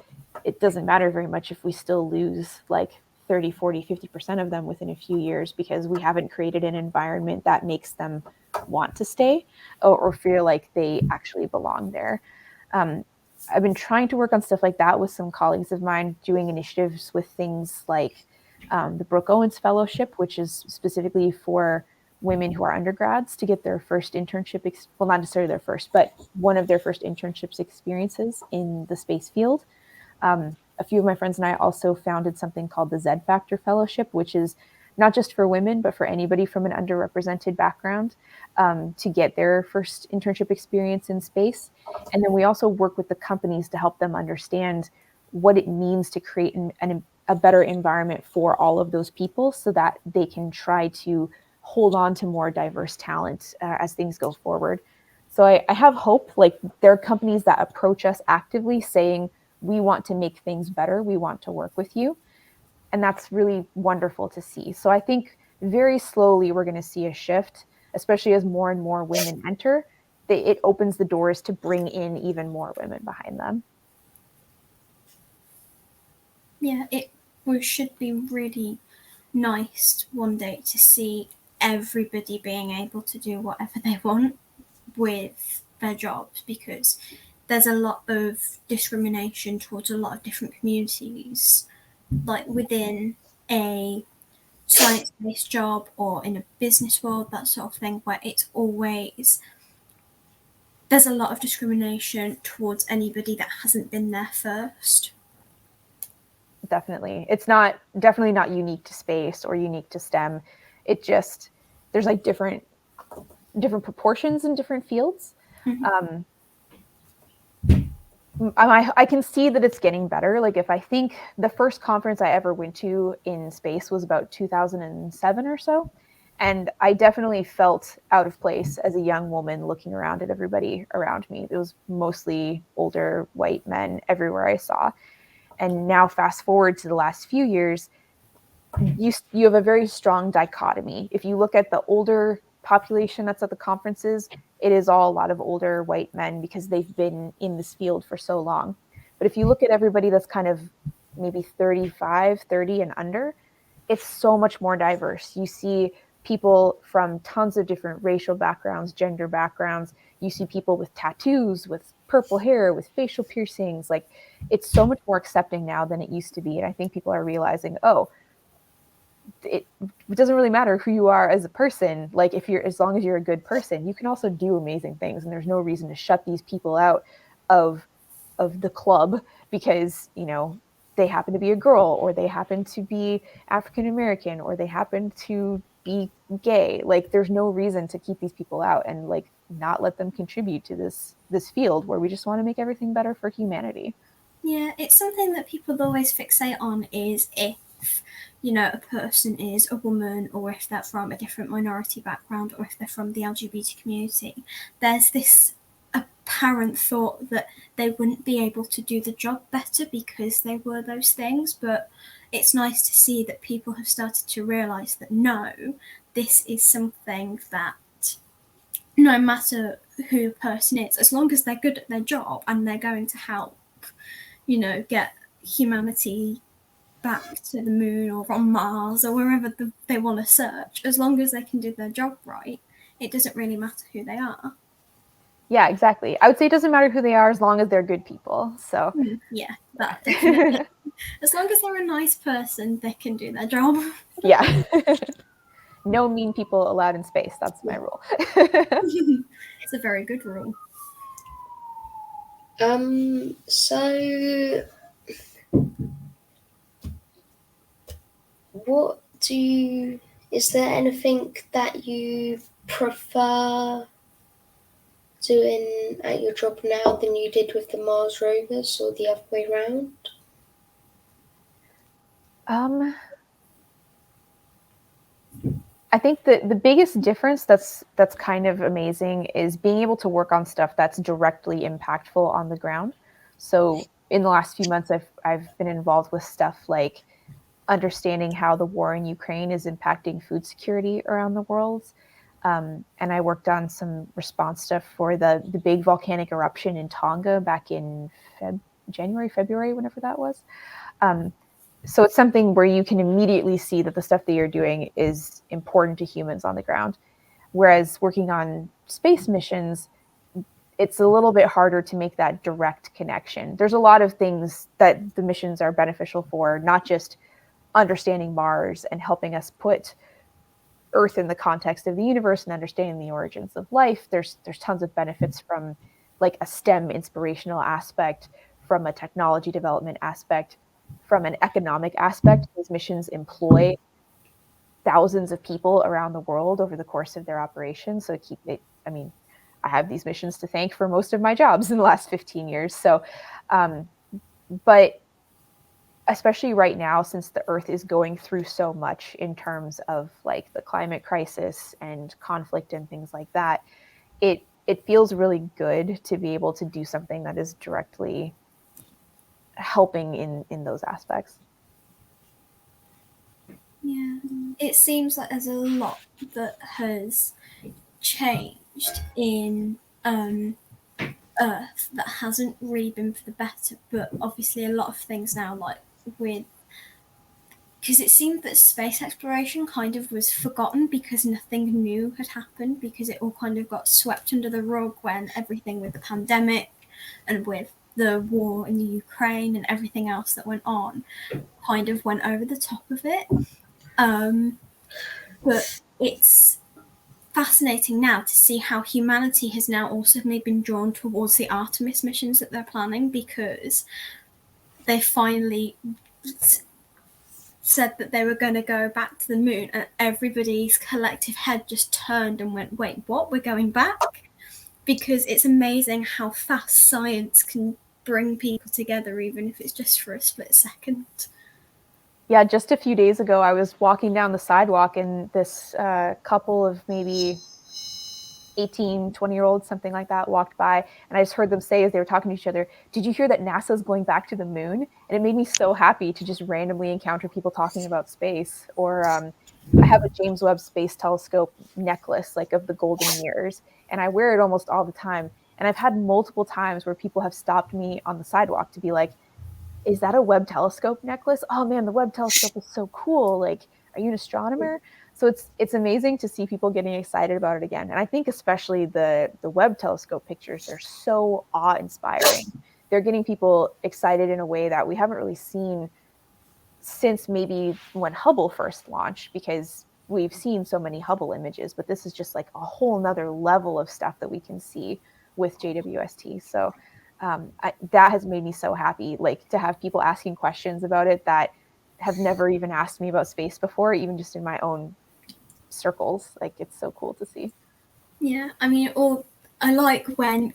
it doesn't matter very much if we still lose like 30, 40, 50% of them within a few years, because we haven't created an environment that makes them want to stay or feel like they actually belong there. I've been trying to work on stuff like that with some colleagues of mine, doing initiatives with things like the Brooke Owens Fellowship, which is specifically for women who are undergrads to get their first internship, well, not necessarily their first, but one of their first internships experiences in the space field. A few of my friends and I also founded something called the Z Factor Fellowship, which is not just for women, but for anybody from an underrepresented background to get their first internship experience in space. And then we also work with the companies to help them understand what it means to create a better environment for all of those people, so that they can try to hold on to more diverse talent as things go forward. So I have hope. Like, there are companies that approach us actively saying, we want to make things better, we want to work with you. And that's really wonderful to see. So I think very slowly we're going to see a shift, especially as more and more women enter. It opens the doors to bring in even more women behind them. Yeah, it should be really nice one day to see everybody being able to do whatever they want with their jobs, because there's a lot of discrimination towards a lot of different communities, like within a science-based job or in a business world, that sort of thing, where there's a lot of discrimination towards anybody that hasn't been there first. definitely. It's definitely not unique to space or unique to STEM. It just, there's like different proportions in different fields. Mm-hmm. I can see that it's getting better. Like, if I think the first conference I ever went to in space was about 2007 or so. And I definitely felt out of place as a young woman looking around at everybody around me. It was mostly older white men everywhere I saw. And now, fast forward to the last few years, you have a very strong dichotomy. If you look at the older population that's at the conferences, it is all a lot of older white men because they've been in this field for so long. But if you look at everybody that's kind of maybe 35, 30 and under, it's so much more diverse. You see people from tons of different racial backgrounds, gender backgrounds. You see people with tattoos, with purple hair, with facial piercings. Like, it's so much more accepting now than it used to be. And I think people are realizing, oh, it doesn't really matter who you are as a person. Like, as long as you're a good person, you can also do amazing things. And there's no reason to shut these people out of the club because, they happen to be a girl, or they happen to be African American, or they happen to be gay. Like, there's no reason to keep these people out and like not let them contribute to this field where we just want to make everything better for humanity. Yeah, it's something that people always fixate on, is if, a person is a woman, or if they're from a different minority background, or if they're from the LGBT community. There's this apparent thought that they wouldn't be able to do the job better because they were those things, but it's nice to see that people have started to realise that no, this is something that no matter who a person is, as long as they're good at their job and they're going to help, get humanity back to the moon or on Mars or wherever they want to search, as long as they can do their job right, it doesn't really matter who they are. Yeah, exactly. I would say it doesn't matter who they are as long as they're good people. So yeah, that definitely. As long as they're a nice person, they can do their job. Yeah. No mean people allowed in space. That's my rule. It's a very good rule. So is there anything that you prefer doing at your job now than you did with the Mars Rovers, or the other way around? I think the biggest difference that's kind of amazing is being able to work on stuff that's directly impactful on the ground. So in the last few months, I've been involved with stuff like understanding how the war in Ukraine is impacting food security around the world. And I worked on some response stuff for the big volcanic eruption in Tonga back in January, February, whenever that was. So it's something where you can immediately see that the stuff that you're doing is important to humans on the ground. Whereas working on space missions, it's a little bit harder to make that direct connection. There's a lot of things that the missions are beneficial for, not just understanding Mars and helping us put Earth in the context of the universe and understanding the origins of life. There's tons of benefits from like a STEM inspirational aspect, from a technology development aspect, from an economic aspect. These missions employ thousands of people around the world over the course of their operations. So I have these missions to thank for most of my jobs in the last 15 years. So, but especially right now, since the Earth is going through so much in terms of like the climate crisis and conflict and things like that, it feels really good to be able to do something that is directly helping in those aspects. Yeah, it seems like there's a lot that has changed in Earth that hasn't really been for the better, but obviously a lot of things now, like with, because it seemed that space exploration kind of was forgotten because nothing new had happened, because it all kind of got swept under the rug when everything with the pandemic and with the war in the Ukraine and everything else that went on kind of went over the top of it. But it's fascinating now to see how humanity has now also been drawn towards the Artemis missions that they're planning, because they finally said that they were going to go back to the moon, and everybody's collective head just turned and went, wait, what? We're going back? Because it's amazing how fast science can bring people together, even if it's just for a split second. Yeah, just a few days ago, I was walking down the sidewalk, and this couple of maybe 18, 20-year-olds, something like that, walked by, and I just heard them say as they were talking to each other, did you hear that NASA's going back to the moon? And it made me so happy to just randomly encounter people talking about space. Or I have a James Webb Space Telescope necklace, like of the golden mirrors, and I wear it almost all the time. And I've had multiple times where people have stopped me on the sidewalk to be like, is that a Webb telescope necklace? Oh man, the Webb telescope is so cool. Like, are you an astronomer? So it's amazing to see people getting excited about it again. And I think especially the Webb telescope pictures are so awe-inspiring. They're getting people excited in a way that we haven't really seen since maybe when Hubble first launched, because we've seen so many Hubble images, but this is just like a whole nother level of stuff that we can see with JWST. So that has made me so happy, like to have people asking questions about it that have never even asked me about space before, even just in my own circles. Like, it's so cool to see. Yeah, I mean, or I like when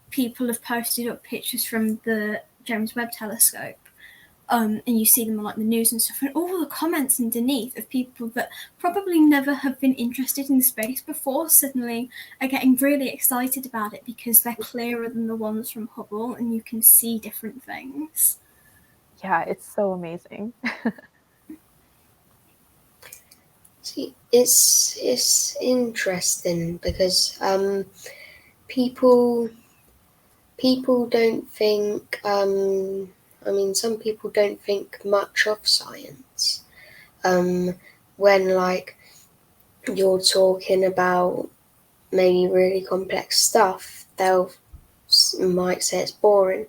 people have posted up pictures from the James Webb Telescope, and you see them on like the news and stuff, and all the comments underneath of people that probably never have been interested in space before suddenly are getting really excited about it because they're clearer than the ones from Hubble, and you can see different things. Yeah, it's so amazing. See, it's interesting because people don't think. I mean, some people don't think much of science. When like you're talking about maybe really complex stuff, they'll might say it's boring.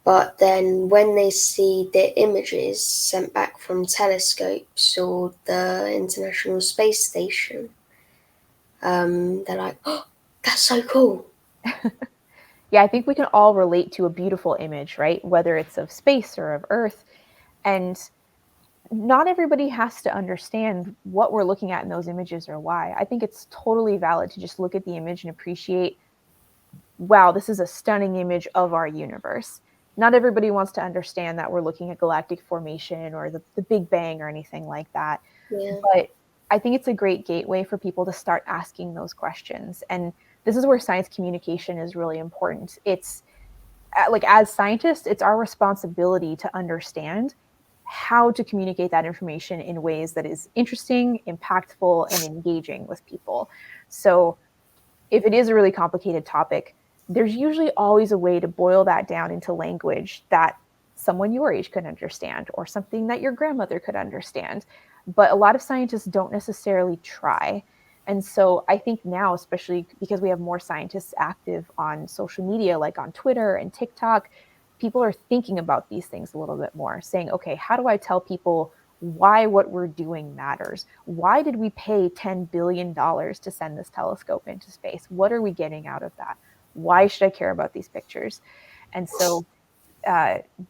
But then when they see the images sent back from telescopes or the International Space Station, they're like, oh, that's so cool. Yeah, I think we can all relate to a beautiful image, right? Whether it's of space or of Earth. And not everybody has to understand what we're looking at in those images or why. I think it's totally valid to just look at the image and appreciate, wow, this is a stunning image of our universe. Not everybody wants to understand that we're looking at galactic formation or the Big Bang or anything like that. Yeah. But I think it's a great gateway for people to start asking those questions. And this is where science communication is really important. It's like, as scientists, it's our responsibility to understand how to communicate that information in ways that is interesting, impactful, and engaging with people. So if it is a really complicated topic, there's usually always a way to boil that down into language that someone your age could understand, or something that your grandmother could understand. But a lot of scientists don't necessarily try. And so I think now, especially because we have more scientists active on social media, like on Twitter and TikTok, people are thinking about these things a little bit more, saying, okay, how do I tell people why what we're doing matters? Why did we pay $10 billion to send this telescope into space? What are we getting out of that? Why should I care about these pictures? And so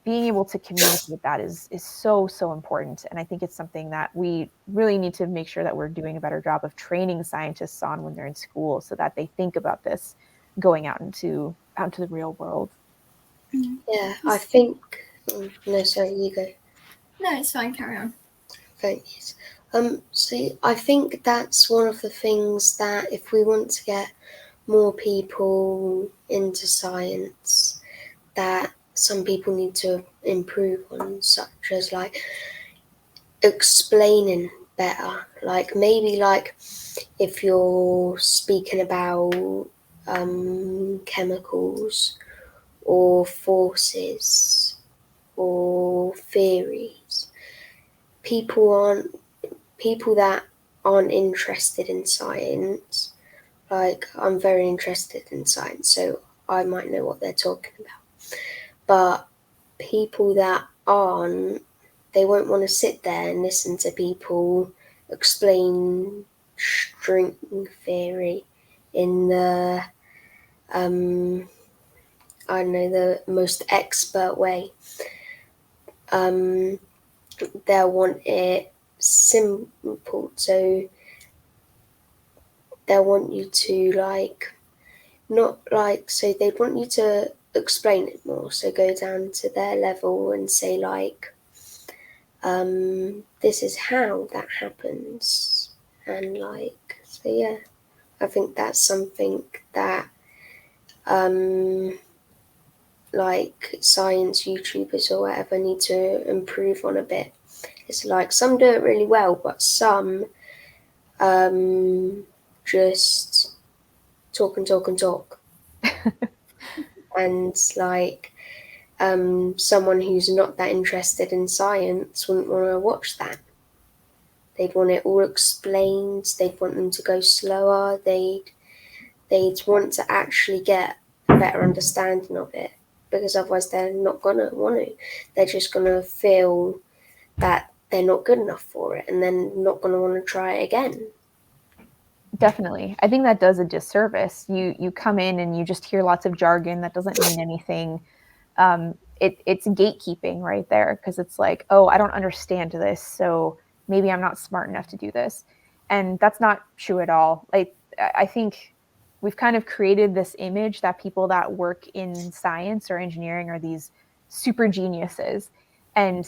being able to communicate that is so, so important. And I think it's something that we really need to make sure that we're doing a better job of training scientists on when they're in school, so that they think about this going out into the real world. Yeah, I think. No, sorry, you go. No, it's fine, carry on. Thanks. So I think that's one of the things that if we want to get more people into science, that some people need to improve on, such as like explaining better. Like maybe like if you're speaking about chemicals or forces or theories, people that aren't interested in science. Like, I'm very interested in science, so I might know what they're talking about. But people that aren't, they won't want to sit there and listen to people explain string theory in the, I don't know, the most expert way. they'll want it simple. So they'll want you to so they'd want you to explain it more. So go down to their level and say this is how that happens. And so yeah, I think that's something that science YouTubers or whatever need to improve on a bit. It's some do it really well, but some just talk and talk and talk. And someone who's not that interested in science wouldn't want to watch that. They'd want it all explained. They'd want them to go slower. They'd want to actually get a better understanding of it, because otherwise they're not gonna want to. They're just gonna feel that they're not good enough for it, and then not gonna want to try it again. Definitely. I think that does a disservice. You come in and you just hear lots of jargon that doesn't mean anything. It's gatekeeping right there, because it's like, oh, I don't understand this, so maybe I'm not smart enough to do this. And that's not true at all. I think we've kind of created this image that people that work in science or engineering are these super geniuses. And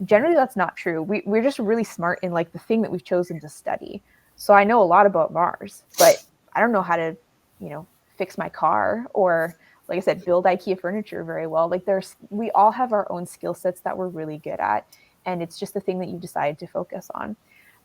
generally that's not true. We're just really smart in the thing that we've chosen to study. So I know a lot about Mars, but I don't know how to, fix my car or, like I said, build IKEA furniture very well. We all have our own skill sets that we're really good at. And it's just the thing that you decide to focus on.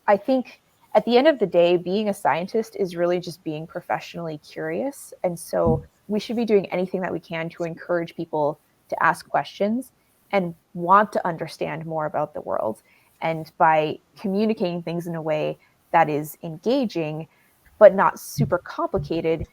I think at the end of the day, being a scientist is really just being professionally curious. And so we should be doing anything that we can to encourage people to ask questions and want to understand more about the world. And by communicating things in a way that is engaging, but not super complicated,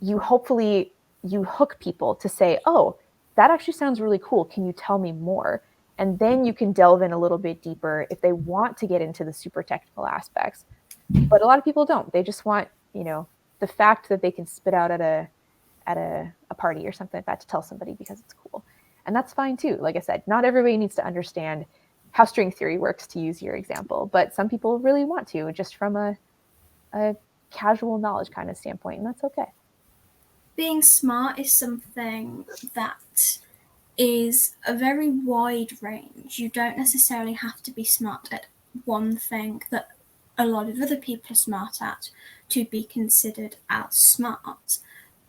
you hook people to say, oh, that actually sounds really cool. Can you tell me more? And then you can delve in a little bit deeper if they want to get into the super technical aspects. But a lot of people don't. They just want, the fact that they can spit out at a party or something like that to tell somebody because it's cool. And that's fine too. Like I said, not everybody needs to understand how string theory works, to use your example, but some people really want to, just from a casual knowledge kind of standpoint, and that's okay. Being smart is something that is a very wide range. You don't necessarily have to be smart at one thing that a lot of other people are smart at to be considered as smart.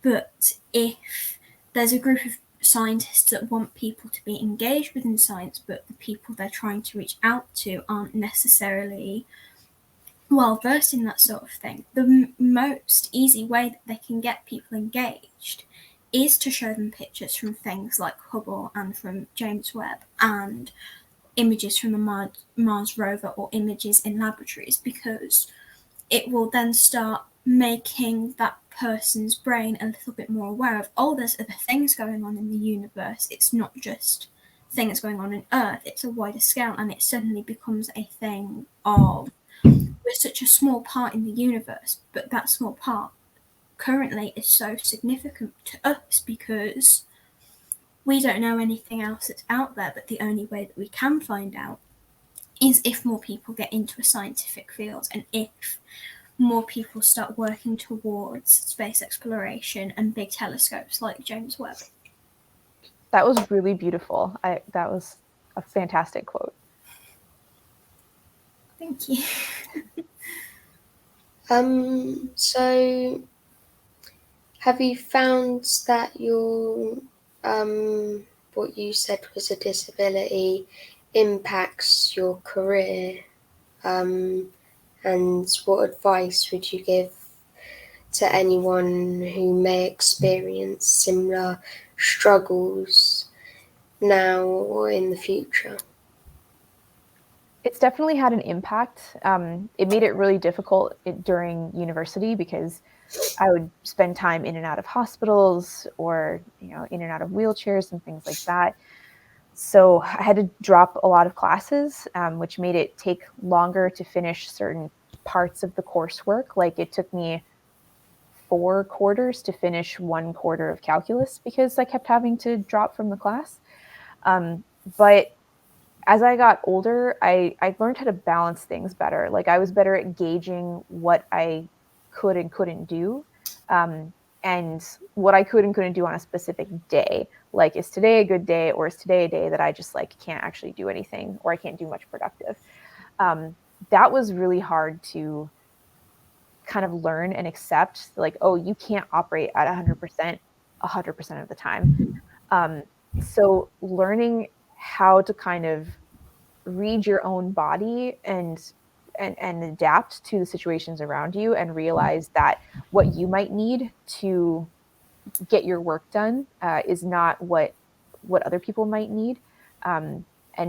But if there's a group of scientists that want people to be engaged within science, but the people they're trying to reach out to aren't necessarily well versed in that sort of thing, the most easy way that they can get people engaged is to show them pictures from things like Hubble and from James Webb and images from the Mars Rover or images in laboratories, because it will then start making that person's brain a little bit more aware of, oh, there's other things going on in the universe. It's not just things going on Earth, it's a wider scale, and it suddenly becomes a thing of, we're such a small part in the universe, but that small part currently is so significant to us because we don't know anything else that's out there, but the only way that we can find out is if more people get into a scientific field and if more people start working towards space exploration and big telescopes like James Webb. That was really beautiful. That was a fantastic quote. Thank you. So have you found that your what you said was a disability impacts your career? And what advice would you give to anyone who may experience similar struggles now or in the future? It's definitely had an impact. It made it really difficult during university because I would spend time in and out of hospitals or, in and out of wheelchairs and things like that. So I had to drop a lot of classes, which made it take longer to finish certain parts of the coursework. Like it took me 4 quarters to finish 1 quarter of calculus because I kept having to drop from the class. But as I got older, I learned how to balance things better. Like I was better at gauging what I could and couldn't do, and what I could and couldn't do on a specific day. Like, is today a good day, or is today a day that I just like can't actually do anything, or I can't do much productive? That was really hard to kind of learn and accept. Like, oh, you can't operate at 100% of the time. So learning how to kind of read your own body and adapt to the situations around you, and realize that what you might need to get your work done is not what other people might need, and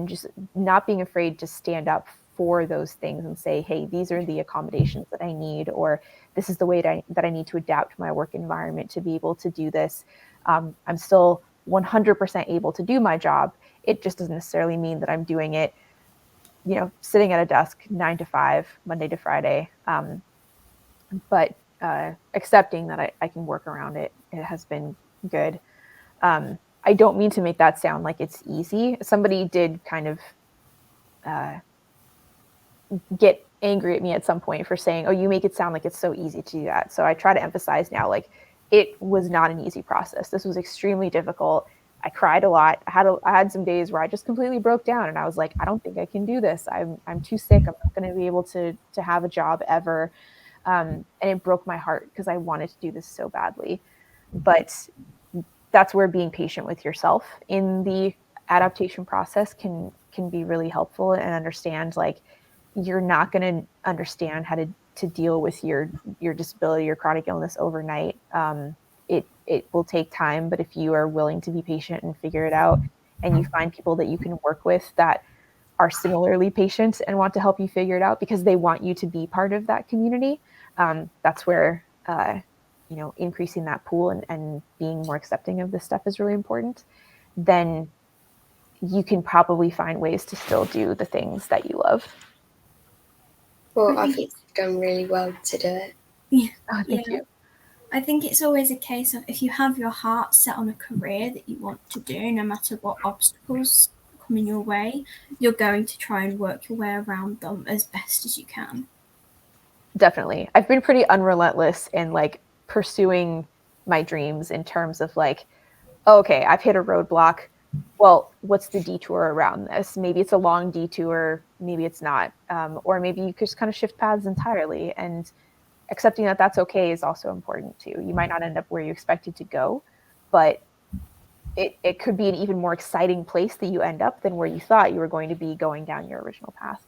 just not being afraid to stand up for those things and say, hey, these are the accommodations that I need, or this is the way that I need to adapt my work environment to be able to do this. I'm still 100% able to do my job. It just doesn't necessarily mean that I'm doing it, sitting at a desk 9 to 5, Monday to Friday. But accepting that I can work around it, it has been good. I don't mean to make that sound like it's easy. Somebody did kind of get angry at me at some point for saying, oh, you make it sound like it's so easy to do that. So I try to emphasize now, like, it was not an easy process. This was extremely difficult. I cried a lot. I had some days where I just completely broke down, and I was like, I don't think I can do this. I'm too sick. I'm not going to be able to have a job ever. And it broke my heart because I wanted to do this so badly. But that's where being patient with yourself in the adaptation process can be really helpful, and understand, like, you're not going to understand how to deal with your disability or chronic illness overnight. It will take time, but if you are willing to be patient and figure it out, and you find people that you can work with that are similarly patient and want to help you figure it out because they want you to be part of that community, that's where increasing that pool and being more accepting of this stuff is really important. Then you can probably find ways to still do the things that you love. Well, I think you've done really well to do it. Yeah. Oh, thank you. I think it's always a case of, if you have your heart set on a career that you want to do, no matter what obstacles come in your way, you're going to try and work your way around them as best as you can. Definitely. I've been pretty unrelentless in like pursuing my dreams in terms of like, oh, okay, I've hit a roadblock. Well, what's the detour around this? Maybe it's a long detour, maybe it's not. Or maybe you could just kind of shift paths entirely, and accepting that that's okay is also important too. You might not end up where you expected to go, but it could be an even more exciting place that you end up than where you thought you were going to be going down your original path.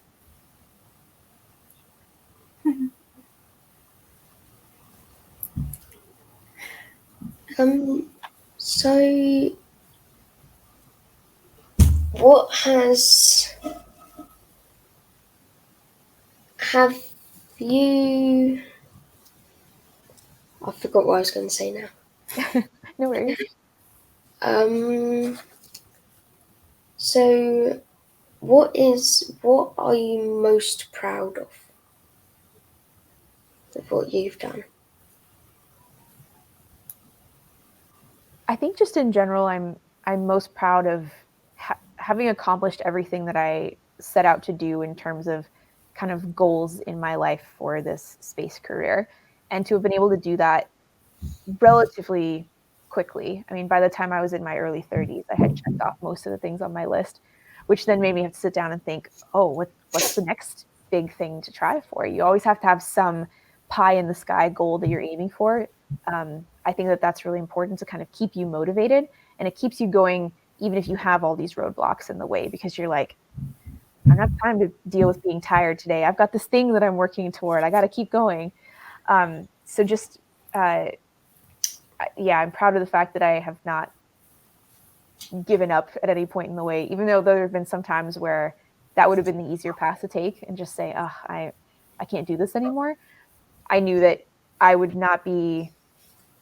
So what have you, I forgot what I was going to say now. No worries. So what are you most proud of what you've done? I think just in general, I'm most proud of having accomplished everything that I set out to do in terms of kind of goals in my life for this space career, and to have been able to do that relatively quickly. I mean, by the time I was in my early 30s, I had checked off most of the things on my list, which then made me have to sit down and think, oh, what's the next big thing to try for? You always have to have some pie in the sky goal that you're aiming for. I think that that's really important to kind of keep you motivated, and it keeps you going even if you have all these roadblocks in the way, because you're like, I don't have time to deal with being tired today. I've got this thing that I'm working toward. I got to keep going. So just, yeah, I'm proud of the fact that I have not given up at any point in the way, even though there have been some times where that would have been the easier path to take and just say, oh, I can't do this anymore. I knew that I would not be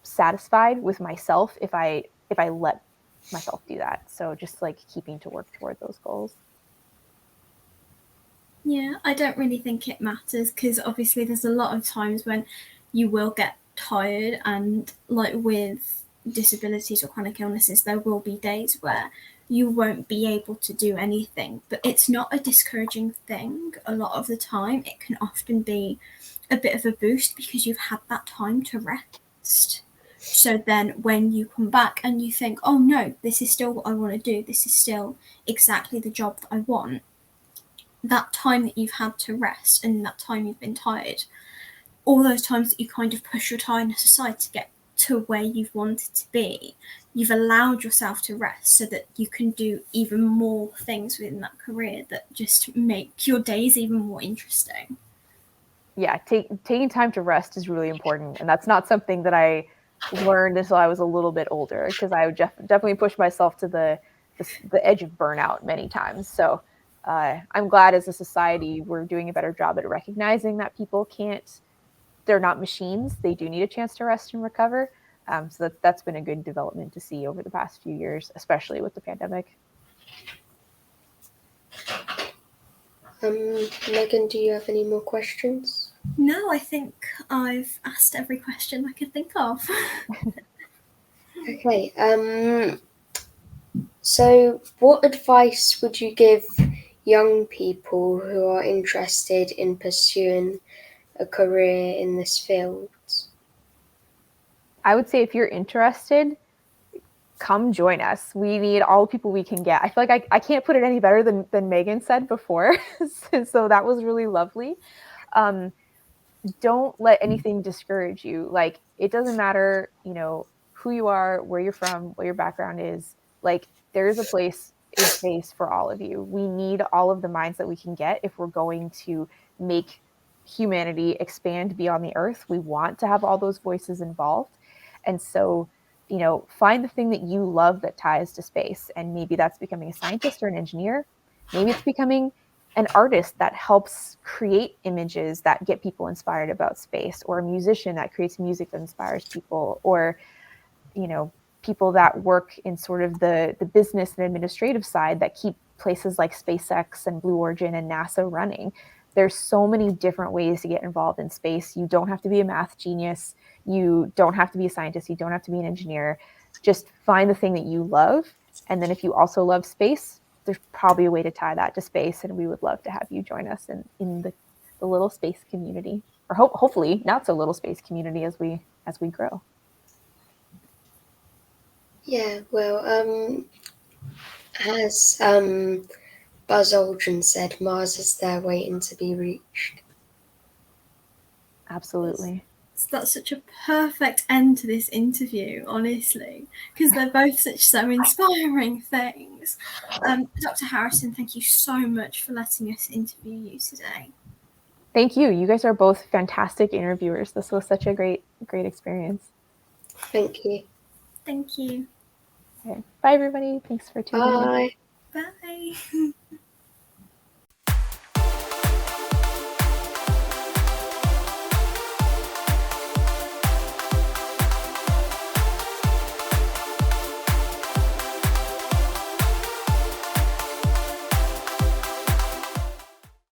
satisfied with myself if I let myself do that. So just like keeping to work toward those goals. Yeah, I don't really think it matters, because obviously there's a lot of times when you will get tired, and like with disabilities or chronic illnesses, there will be days where you won't be able to do anything, but it's not a discouraging thing. A lot of the time, it can often be a bit of a boost because you've had that time to rest. So then when you come back and you think, oh no, this is still what I want to do, this is still exactly the job that I want, that time that you've had to rest and that time you've been tired, all those times that you kind of push your tiredness aside to get to where you've wanted to be, you've allowed yourself to rest so that you can do even more things within that career that just make your days even more interesting. Yeah, taking time to rest is really important. And that's not something that I learned until I was a little bit older, because I would definitely push myself to the edge of burnout many times. So I'm glad as a society we're doing a better job at recognizing that people they're not machines. They do need a chance to rest and recover. So that's been a good development to see over the past few years, especially with the pandemic. Megan, do you have any more questions? No, I think I've asked every question I could think of. Okay. So what advice would you give young people who are interested in pursuing a career in this field? I would say if you're interested, come join us. We need all the people we can get. I feel like I can't put it any better than Megan said before. So that was really lovely. Don't let anything discourage you. Like, it doesn't matter, who you are, where you're from, what your background is. Like, there is a place in space for all of you. We need all of the minds that we can get if we're going to make humanity expand beyond the Earth. We want to have all those voices involved. And so, find the thing that you love that ties to space. And maybe that's becoming a scientist or an engineer. Maybe it's becoming an artist that helps create images that get people inspired about space, or a musician that creates music that inspires people, or people that work in sort of the business and administrative side that keep places like SpaceX and Blue Origin and NASA running. There's so many different ways to get involved in space. You don't have to be a math genius. You don't have to be a scientist. You don't have to be an engineer. Just find the thing that you love. And then if you also love space, there's probably a way to tie that to space. And we would love to have you join us in the little space community, or hopefully not so little space community as we grow. Yeah, well, as Buzz Aldrin said, Mars is there waiting to be reached. Absolutely. That's such a perfect end to this interview, honestly, because they're both so inspiring things. Dr. Harrison, thank you so much for letting us interview you today. Thank you. You guys are both fantastic interviewers. This was such a great experience. Thank you. Thank you. Okay. Bye, everybody. Thanks for tuning in. Bye. Bye.